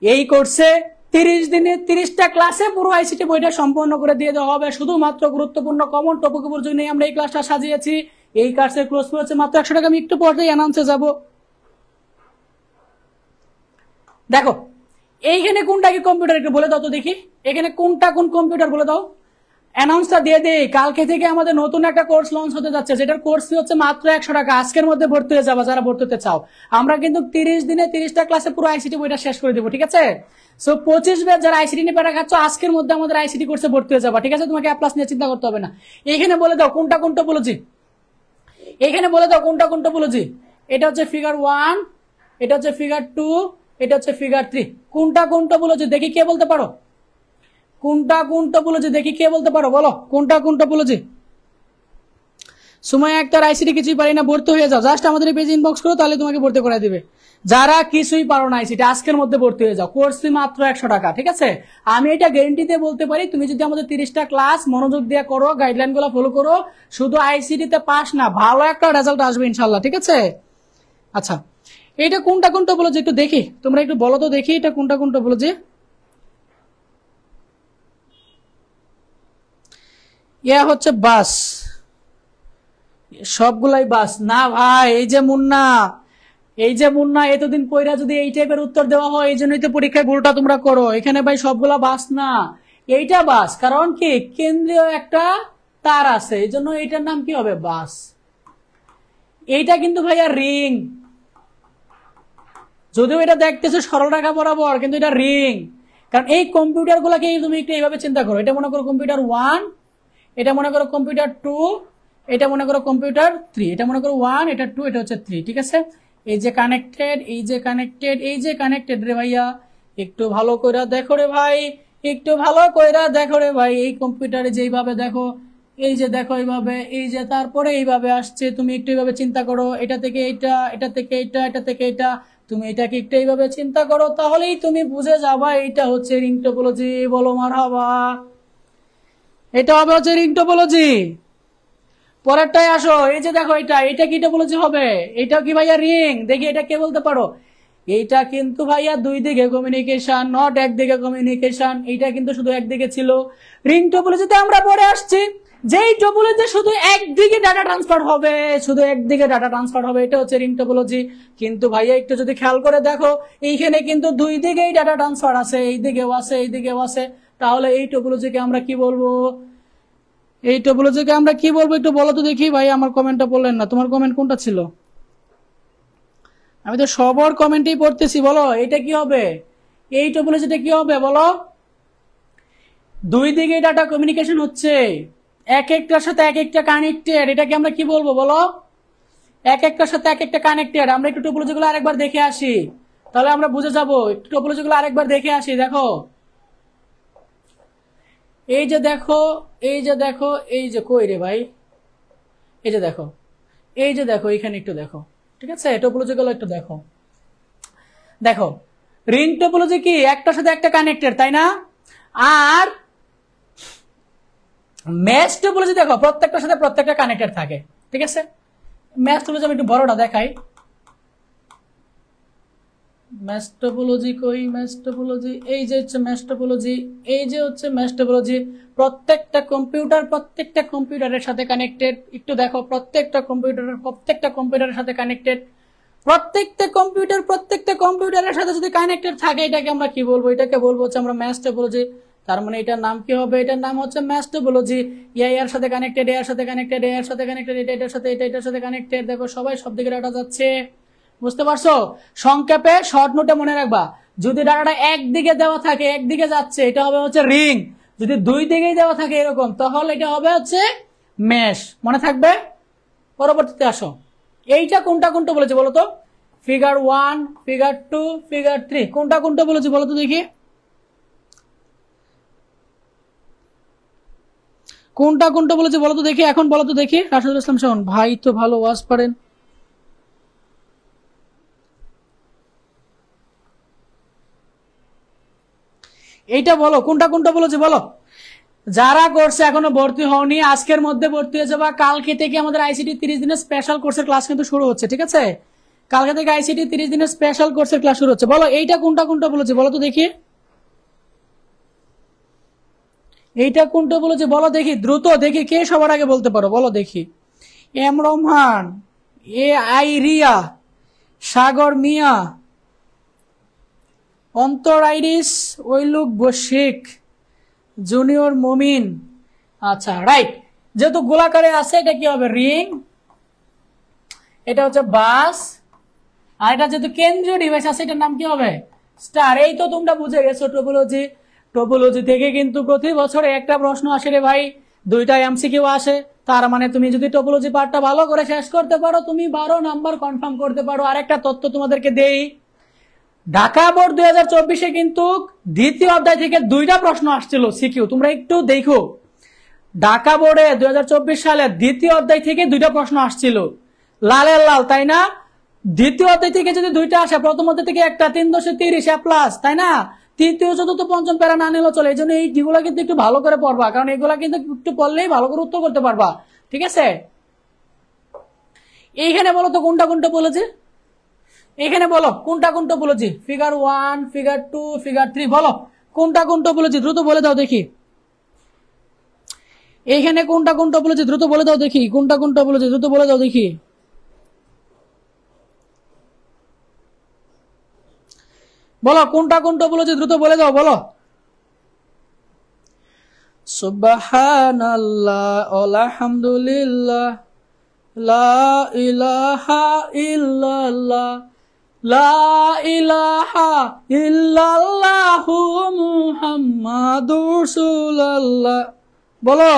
এই কোর্সে 30 দিনে 30টা ক্লাসে পুরো আইসিটি বইটা সম্পন্ন করে দিয়ে দেওয়া হবে। শুধুমাত্র গুরুত্বপূর্ণ কমন টপিকের জন্য আমরা এই ক্লাসটা সাজিয়েছি। এই কোর্সের ক্লোজ হচ্ছে মাত্র 100 টাকা। আমি একটু পরেই অ্যানাউন্সে যাব। দেখো এইখানে কোনটা কি কম্পিউটার একটু বলে দাও তো দেখি, এখানে কোনটা কোন কম্পিউটার বলে দাও। অ্যানাউন্সটা দিয়ে দেই, কালকে থেকে আমাদের নতুন একটা কোর্স লঞ্চ হতে যাচ্ছে, যেটার কোর্স ফি হচ্ছে মাত্র 100 টাকা। আজকের মধ্যে ভর্তি হয়ে যাবা যারা ভর্তি হতে চাও। আমরা কিন্তু 30 দিনে 30টা ক্লাসে পুরো আইসিটি বইটা শেষ করে দেবো, ঠিক আছে? সো 25 ব্যাচ যারা আইসিটি নিয়ে পেটা খাচ্ছ, আজকের মধ্যে আমাদের আইসিটি কোর্সে ভর্তি হয়ে যাবা, ঠিক আছে? তোমাকে অ্যাপ্লাস নিয়ে চিন্তা করতে হবে না। এখানে বলে দাও কোনটা কোন টপোলজি, এখানে বলে দাও কোনটা কোন টপোলজি। এটা হচ্ছে ফিগার 1, এটা হচ্ছে ফিগার 2, এটা হচ্ছে ফিগার 3। কোনটা কোন টপোলজি দেখি কে বলতে পারো? কোনটা কোন টপোলজি দেখি কে বলতে পারো? বলো কোনটা কোন টপোলজি। সময় একটা আইসিটি কিছুই পারি না, ভর্তি হয়ে যাও। জাস্ট আমাদের পেজ ইনবক্স করো, তাহলে তোমাকে ভর্তি করে দিবে। যারা কিছুই পারো না আইসিটি, আজকের মধ্যে ভর্তি হয়ে যাও। কোর্স ফি মাত্র 100 টাকা, ঠিক আছে? আমি এটা গ্যারান্টি দিয়ে বলতে পারি, তুমি যদি আমাদের 30টা ক্লাস মনোযোগ দিয়ে করো, গাইডলাইন গুলো ফলো করো, শুধু আইসিটিতে পাস না, ভালো একটা রেজাল্ট আসবে ইনশাল্লাহ, ঠিক আছে? আচ্ছা, এটা কোনটা কোন টপোলজি একটু দেখি, তোমরা একটু বলো তো দেখি এটা কোনটা কোন টপোলজি। ইয়া হচ্ছে বাস, সবগুলাই বাস না ভাই। এই যে মুন্না, এই যে মুন্না, এতদিন পয়রা যদি এই টাইপের উত্তর দেওয়া হয়, এই জন্যই তো পরীক্ষায় ভুলটা তোমরা করো। এখানে ভাই সবগুলা বাস না, এইটা বাস। কারণ কি? কেন্দ্রীয় একটা তার আছে, এই জন্য এইটার নাম কি হবে? বাস। এইটা কিন্তু ভাইয়া রিং, যদিও এটা দেখতেছো সরল রেখা বরাবর, কিন্তু এটা রিং। কারণ এই কম্পিউটার গুলাকে তুমি একটু এইভাবে চিন্তা করো। এটা মনে করো কম্পিউটার 1, এটা মনে করো কম্পিউটার 2, এটা মনে করো কম্পিউটার 3, এটা মনে করো 1, এটা 2, এটা হচ্ছে 3, ঠিক আছে? এই যে কানেক্টেড, এই যে কানেক্টেড, এই যে কানেক্টেড রে ভাইয়া। একটু ভালো কইরা দেখো রে ভাই, একটু ভালো কইরা দেখো রে ভাই। এই কম্পিউটারে যেইভাবে দেখো, এই যে দেখো এইভাবে, এই যে তারপরে এইভাবে আসছে। তুমি একটু এইভাবে চিন্তা করো, এটা থেকে এইটা, এটা থেকে এইটা, এটা থেকে এইটা। তুমি এটাকে একটু এইভাবে চিন্তা করো, তাহলেই তুমি বুঝে যাবা এইটা হচ্ছে রিং টপোলজি। বলো মারহাবা। এটা হবে হচ্ছে রিং টপোলজি। পরেরটাই আসো, এই যে দেখো এটা, এটা কি টপোলজি হবে? এটা কি ভাইয়া রিং? দেখি এটা কে বলতে পারো? এইটা কিন্তু ভাইয়া দুই দিকে কমিউনিকেশন, নট একদিকে কমিউনিকেশন। এইটা কিন্তু শুধু একদিকে ছিল। রিং টপোলজিতে আমরা পরে আসছি। যেই টপোলজি শুধু একদিকে ডাটা ট্রান্সফার হবে, শুধু একদিকে ডাটা ট্রান্সফার হবে, এটা হচ্ছে রিং টপোলজি। কিন্তু ভাইয়া একটু যদি খেয়াল করে দেখো, এইখানে কিন্তু দুই দিকেই ডাটা ট্রান্সফার আছে, এই দিকেও আছে এই দিকেও আছে। তাহলে এই টপোলজিকে আমরা কি বলবো? এই টপোলজিকে আমরা কি বলবো একটু বলো তো দেখি। ভাই আমার কমেন্টটা বললেন না, তোমার কমেন্ট কোনটা ছিল? আমি তো সবার কমেন্টই পড়তেছি, বলো এটা কি হবে? এই টপোলজিটা কি হবে বলো? দুই দিকে ডাটা কমিউনিকেশন হচ্ছে, এক একটার সাথে এক একটা কানেক্টেড, এটাকে আমরা কি বলবো বলো? এক একটার সাথে এক একটা কানেক্টেড। আমরা একটু টপোলজিগুলো আরেকবার দেখে আসি, তাহলে আমরা বুঝে যাবো। একটু টপোলজিগুলো আরেকবার দেখে আসি। দেখো এই যে দেখো, এই যে দেখো, এই যে কই রে ভাই, এই যে দেখো, এই যে দেখো, এখানে একটু দেখো, ঠিক আছে? টপোলজিগুলো একটু দেখো। দেখো রিং টপোলজি কি একটার সাথে একটা কানেক্টেড, তাই না? আর ম্যাচ টপোলজি দেখো প্রত্যেকটার সাথে প্রত্যেকটা কানেক্টেড থাকে, ঠিক আছে? ম্যাচ টপোলজি আমি একটু বড়টা দেখাই। ম্যাচ টপোলজি কই? ম্যাচ টপোলজি এই যে হচ্ছে ম্যাচ টপোলজি, এই যে হচ্ছে ম্যাচ টপোলজি। প্রত্যেকটা কম্পিউটারের সাথে কানেক্টেড। একটু দেখো প্রত্যেকটা কম্পিউটারের সাথে কানেক্টেড। প্রত্যেকটা কম্পিউটারের সাথে যদি কানেক্টেড থাকে, এটাকে আমরা কি বলবো? এটাকে বলবো হচ্ছে আমরা ম্যাচ টপোলজি। তার মানে এটার নাম কি হবে? এটার নাম হচ্ছে ম্যাচ টপোলজি। এর সাথে কানেক্টেড, এর সাথে কানেক্টেড, এর সাথে কানেক্টেড, এটার সাথে এটার সাথে কানেক্টেড। দেখো সবাই সব দিকে ডাটা যাচ্ছে, বুঝতে পারছো? সংক্ষেপে শর্ট নোটে মনে রাখবা, যদি ডাটাটা একদিকে দেওয়া থাকে, একদিকে যাচ্ছে, এটা হবে হচ্ছে রিং। যদি দুই দিকেই দেওয়া থাকে এরকম, তাহলে এটা হবে হচ্ছে মেশ। মনে থাকবে? পরবর্তীতে আসো, এইটা কোনটা বলেছে বলো তো? ফিগার 1, ফিগার 2, ফিগার 3 কোনটা বলেছে বলো তো দেখি? কোনটা বলেছে বলো তো দেখি? এখন বলো তো দেখি। রাশিদুল ইসলাম শাওন ভাই তো ভালো ওয়াজ পারেন। এইটা বলো কোনটা বলেছে বলো? যারা করছে এখনো ভর্তি হওনি, আজকের মধ্যে ভর্তি হয়ে যাবা। কালকে থেকে আমাদের আইসিটি 30 দিনের স্পেশাল কোর্সের ক্লাস কিন্তু শুরু হচ্ছে, ঠিক আছে? কালকে থেকে আইসিটি 30 দিনের স্পেশাল কোর্সের ক্লাস শুরু হচ্ছে। বলো এইটা কোনটা বলেছে বলো তো দেখি? এইটা কোনটা বলেছে বলো দেখি, দ্রুত দেখি কে সবার আগে বলতে পারো বলো দেখি। M Rahman, A I Riya, Sagar Miah, Antar Iris, ওইলুক বশিক, junior মমিন। আচ্ছা রাইট, যেহেতু গোলাকারে আছে এটা কি হবে? রিং। এটা হচ্ছে বাস। আর এটা যেহেতু কেন্দ্রীয় ডিভাইস আছে, এটার নাম কি হবে? স্টার। এই তো তোমরা বুঝে গেছো টপোলজি। টপোলজি থেকে কিন্তু প্রতি বছরে একটা প্রশ্ন আসে রে ভাই, দুইটা এমসিকিউ আসে। তার মানে তুমি যদি টপোলজি পার্টটা ভালো করে শেষ করতে পারো, তুমি 12 নাম্বার কনফার্ম করতে পারো। আরেকটা তথ্য তোমাদেরকে দেই, ঢাকা বোর্ড 2024-এ কিন্তু দ্বিতীয় অধ্যায় থেকে দুইটা প্রশ্ন আসছিল সিকিউ। তোমরা একটু দেখো, ঢাকা বোর্ডে 2024 সালে দ্বিতীয় অধ্যায় থেকে দুইটা প্রশ্ন আসছিল, লালের লাল, তাই না? দ্বিতীয় অধ্যায় থেকে যদি দুইটা আসে, প্রথম অধ্যায় থেকে একটা, 330 তাই না? তৃতীয় চতুর্থ পঞ্চম প্যারা না নিলেও চলে। এই জন্য এইগুলা কিন্তু একটু ভালো করে পড়বা, কারণ এগুলা কিন্তু একটু পড়লেই ভালো করে উত্তর করতে পারবা, ঠিক আছে? এইখানে বলো তো কোনটা বলেছে? এখানে বলো কোনটা বলেছি? ফিগার 1, ফিগার 2, ফিগার 3 বলো কোনটা বলেছি, দ্রুত বলে দাও দেখি। এইখানে কোনটা বলেছি, দ্রুত বলে দাও দেখি। কোনটা বলেছি, দ্রুত বলে দাও দেখি। বলো কোনটা বলেছি, দ্রুত বলে দাও বলো। সুবহানাল্লাহ, আলহামদুলিল্লাহ, লা ইলাহা ইল্লাল্লাহ, লা ইলাহা ইল্লাল্লাহু মুহাম্মাদুর রাসূলুল্লাহ। বলো।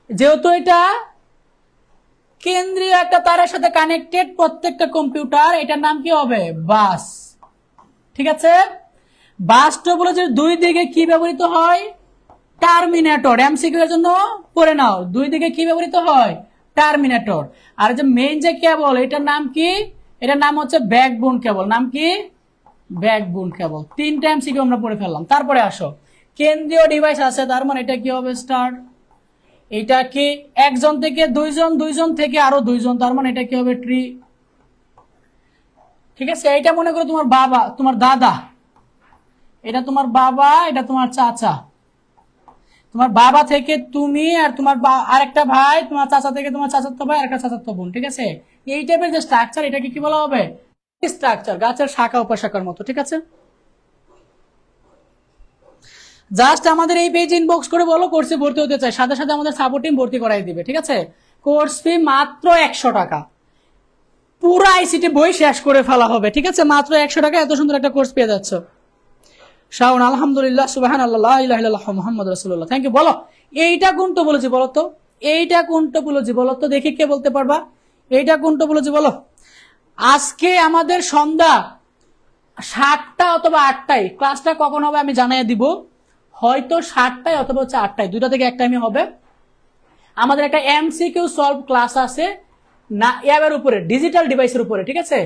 যেহেতু এটা কেন্দ্রীয় একটা তারের সাথে কানেক্টেড প্রত্যেকটা কম্পিউটার, এটার নাম কি হবে? বাস, ঠিক আছে? বাস টপোলজির দুই দিকে কি ব্যবহৃত হয়? টার্মিনেটর। এমসিকিউ এর জন্য পড়ে নাও, দুই দিকে কি ব্যবহৃত হয়? টার্মিনেটর। আর যে মেইন যে কেবল, এটার নাম কি? এটার নাম হচ্ছে ব্যাকবোন কেবল। নাম কি? ব্যাকবোন কেবল। তিনটা এমসিকিউ আমরা পড়ে ফেললাম। তারপরে আসো, কেন্দ্রীয় ডিভাইস আছে, তার মানে এটা কি হবে? স্টার। এটা কি একজন থেকে দুইজন, দুইজন থেকে আরো দুইজন, তার মানে এটা কি হবে? ট্রি, ঠিক আছে? এটা মনে করো তোমার বাবা, তোমার দাদা, এটা তোমার বাবা, এটা তোমার চাচা। তোমার বাবা থেকে তুমি, আর তোমার আরেকটা ভাই, তোমার চাচা থেকে তোমার চাচাতো ভাই, আর একটা চাচাতো বোন, ঠিক আছে? এই টাইপের যে স্ট্রাকচার, এটাকে কি বলা হবে? স্ট্রাকচার, গাছের শাখা উপশাখার মতো, ঠিক আছে? জাস্ট আমাদের এই পেজ ইনবক্স করে বলো কোর্সে ভর্তি হতে চাই, সাথে সাথে আমাদের সাপোর্ট টিম ভর্তি করাই দিবে, ঠিক আছে? কোর্স ফি মাত্র 100 টাকা, পুরো আইসিটি বই শেষ করে ফেলা হবে, ঠিক আছে? মাত্র 100 টাকা এত সুন্দর একটা কোর্স পেয়ে যাচ্ছ। শাওন আলহামদুলিল্লাহ, সুবহানাল্লাহ, লা ইলাহা ইল্লাল্লাহ, মুহাম্মাদুর রাসূলুল্লাহ। Thank you. বলো এইটা কোন টোপোলজি বলো তো? এইটা কোন টোপোলজি বলো তো? দেখি কে বলতে পারবা এইটা কোন টোপোলজি বলো। আজকে আমাদের সন্ধ্যা 7টা অথবা 8টায় ক্লাসটা কখন হবে আমি জানিয়ে দিব। হয়তো 7টায় অথবা হচ্ছে 8টায়, দুইটা থেকে এক টাইমে হবে। আমাদের একটা এমসিকিউ সলভ ক্লাস আছে না অ্যাপের উপরে, ডিজিটাল ডিভাইসের উপরে, ঠিক আছে?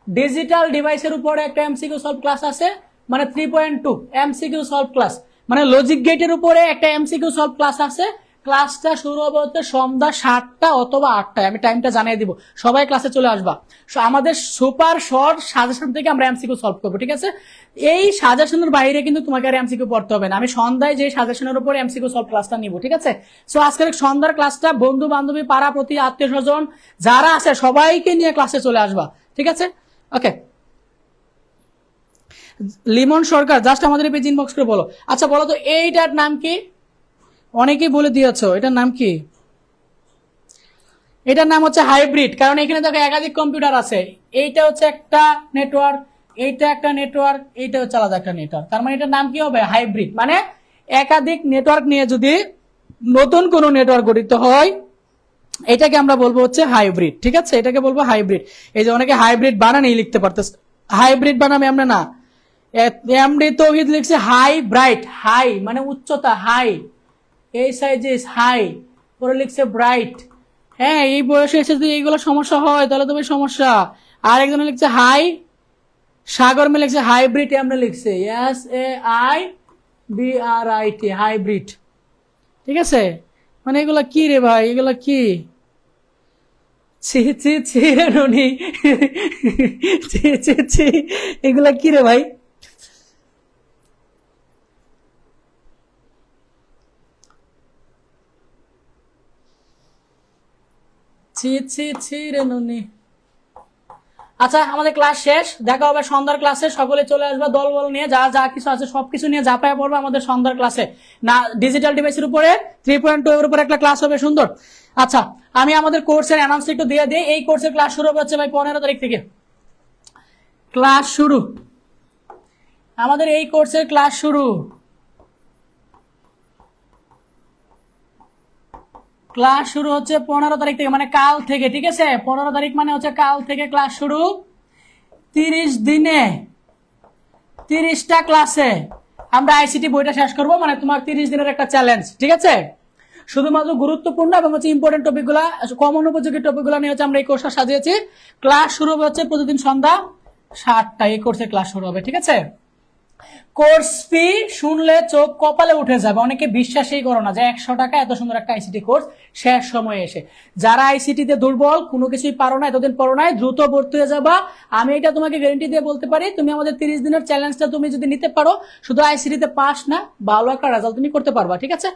ডিজিটাল ডিভাইসের উপরে একটা এমসিকিউ সলভ ক্লাস আছে, মানে 3.2 এমসিকিউ সলভ ক্লাস, মানে লজিক গেটের উপরে একটা এমসিকিউ সলভ ক্লাস আছে। ক্লাসটা শুরু হবে হচ্ছে সন্ধ্যা 7টা অথবা 8টায়, আমি টাইমটা জানিয়ে দিব। সবাই ক্লাসে চলে আসবা। আমাদের সুপার শর্ট সাজেশন থেকে আমরা এমসিকিউ সলভ করবো, ঠিক আছে? এই সাজেশনের বাইরে কিন্তু তোমাকে আর এমসিকিউ পড়তে হবে না। আমি সন্ধ্যায় যে সাজেশনের উপরে এমসিকিউ সলভ ক্লাসটা নিব, ঠিক আছে? সো আজকের সন্ধ্যার ক্লাসটা বন্ধু বান্ধবী, পাড়া প্রতি, আত্মীয় স্বজন যারা আছে সবাইকে নিয়ে ক্লাসে চলে আসবা, ঠিক আছে? ওকে, লিমন সরকার জাস্ট আমাদের পেজ ইনবক্স করে বলো। আচ্ছা বলো তো এইটার নাম কি? অনেকেই বলে দিয়েছো, এটার নাম কি? এটার নাম হচ্ছে হাইব্রিড, কারণ এখানে দেখো একাধিক কম্পিউটার আছে। এইটা হচ্ছে একটা নেটওয়ার্ক, এইটা একটা নেটওয়ার্ক, এইটা হচ্ছে আলাদা একটা নেটওয়ার্ক। তার মানে এটার নাম কি হবে? হাইব্রিড। মানে একাধিক নেটওয়ার্ক নিয়ে যদি নতুন কোনো নেটওয়ার্ক গঠিত হয়, এটাকে আমরা বলবো হচ্ছে হাইব্রিড, ঠিক আছে? এটাকে বলবো হাইব্রিড। এই যে অনেকে হাইব্রিড বানানেই লিখতে পারতেছে, হাইব্রিড বানামে আমরা না। এমডি তৌহিদ লিখছে হাই ব্রাইট, হাই মানে উচ্চতা, হাই, এই সাইজ হাই, পরে লিখছে ব্রাইট। হ্যাঁ, এই বয়সে এসে যদি এইগুলো সমস্যা হয় তাহলে তো সমস্যা। আর একজনে লিখছে হাই, সাগর মে লিখছে হাইব্রিড, এমনি লিখছে SAIBRIT, হাইব্রিড, ঠিক আছে? মানে এগুলা কি রে ভাই, এগুলা কি? ছি ছি ছি রে ননি, ছি ছি ছি, এগুলা কি রে ভাই? ছি ছি ছি রে ননি। আচ্ছা আমাদের ক্লাস শেষ, দেখা হবে সন্ধ্যার ক্লাসে। সকলে চলে আসবে দল বল নিয়ে, যা যা কিছু আছে সবকিছু নিয়ে ঝাঁপায় পড়বে আমাদের সন্ধ্যার ক্লাসে। না ডিজিটাল ডিভাইসের উপরে 3.2 এর উপরে একটা ক্লাস হবে, সুন্দর। আচ্ছা আমি আমাদের কোর্সের অ্যানাউন্স একটু দিয়ে দিই। এই কোর্সের ক্লাস শুরু হচ্ছে ভাই 15 তারিখ থেকে ক্লাস শুরু। আমাদের এই কোর্সের ক্লাস শুরু, ক্লাস শুরু হচ্ছে 15 তারিখ থেকে, মানে কাল থেকে, ঠিক আছে? 15 তারিখ মানে হচ্ছে কাল থেকে ক্লাস শুরু। 30 দিনে 30টা ক্লাসে আমরা আইসিটি বইটা শেষ করবো, মানে তোমার 30 দিনের একটা চ্যালেঞ্জ, ঠিক আছে? শুধুমাত্র গুরুত্বপূর্ণ এবং হচ্ছে ইম্পর্টেন্ট টপিকগুলা, কমন উপযোগী টপিকগুলো নিয়ে হচ্ছে আমরা এই কোর্সটা সাজিয়েছি। ক্লাস শুরু হবে হচ্ছে প্রতিদিন সন্ধ্যা 7টায় এই কোর্সে ক্লাস শুরু হবে, ঠিক আছে? কোর্স ফি শুনলে চোখ কপালে উঠে যাবে, অনেকে বিশ্বাসই করো না যে 100 টাকা এত সুন্দর একটা আইসিটি কোর্স শেষ সময়ে এসে। যারা আইসিটিতে দুর্বল, কোনো কিছুই পারো না, এতদিন পড়ো নাই, দ্রুত ভর্তি হয়ে যাবা। আমি এটা তোমাকে গ্যারান্টি দিয়ে বলতে পারি, তুমি আমাদের 30 দিনের চ্যালেঞ্জটা তুমি যদি নিতে পারো, শুধু আইসিটিতে পাস না, ভালো একটা রেজাল্ট তুমি করতে পারবা, ঠিক আছে?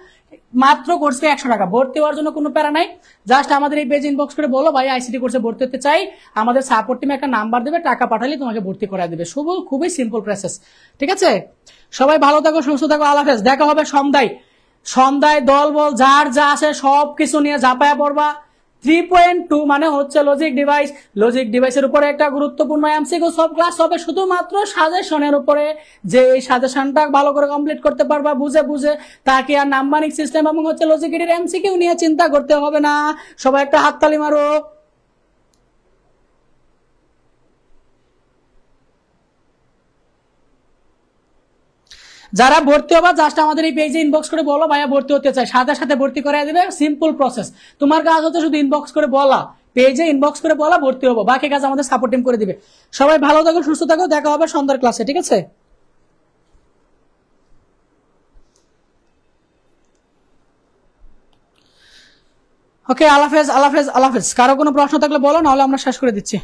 মাত্র কোর্স ফি 100 টাকা, ভর্তি হওয়ার জন্য কোনো প্যারা নাই। জাস্ট আমাদের এই পেজ ইনবক্স করে বলো ভাই আইসিটি কোর্সে ভর্তি হতে চাই, আমাদের সাপোর্ট টিমে একটা নাম্বার দেবে, টাকা পাঠালে তোমাকে ভর্তি করা দেবে। খুবই সিম্পল প্রসেস, ঠিক আছে? সবাই ভালো থাকো, সুস্থ থাকো, আল্লাহ হাফেজ। দেখা হবে সন্ধ্যায় দল বল যার যা আছে সবকিছু নিয়ে ঝাঁপায়া পড়বা। 3.2 মানে হচ্ছে লজিক ডিভাইসের উপরে একটা গুরুত্বপূর্ণ এমসিকিউ সব ক্লাস হবে, শুধুমাত্র সাজেশনের উপরে। যে এই সাজেশনটা ভালো করে কমপ্লিট করতে পারবা বুঝে, তাকে আর নাম্বারিং সিস্টেম এবং হচ্ছে লজিক গেটের এমসিকিউ নিয়ে চিন্তা করতে হবে না। সবাই একটা হাততালি মারো। যারা ভর্তি হবা জাস্ট আমাদের এই পেজে ইনবক্স করে বলো ভাইয়া ভর্তি হতে চাই, সাথে সাথে ভর্তি করে দেবে। সিম্পল প্রসেস, তোমার কাজ হচ্ছে শুধু ইনবক্স করে বলা, পেজে ইনবক্স করে বলা ভর্তি হবো, বাকি কাজ আমাদের সাপোর্ট টিম করে দিবে। সবাই ভালো থাকো, সুস্থ থাকো, দেখা হবে সন্ধ্যার ক্লাসে, ঠিক আছে? ওকে, আল্লাহ হাফেজ। কারো কোনো প্রশ্ন থাকলে বলো, নাহলে আমরা শেষ করে দিচ্ছি।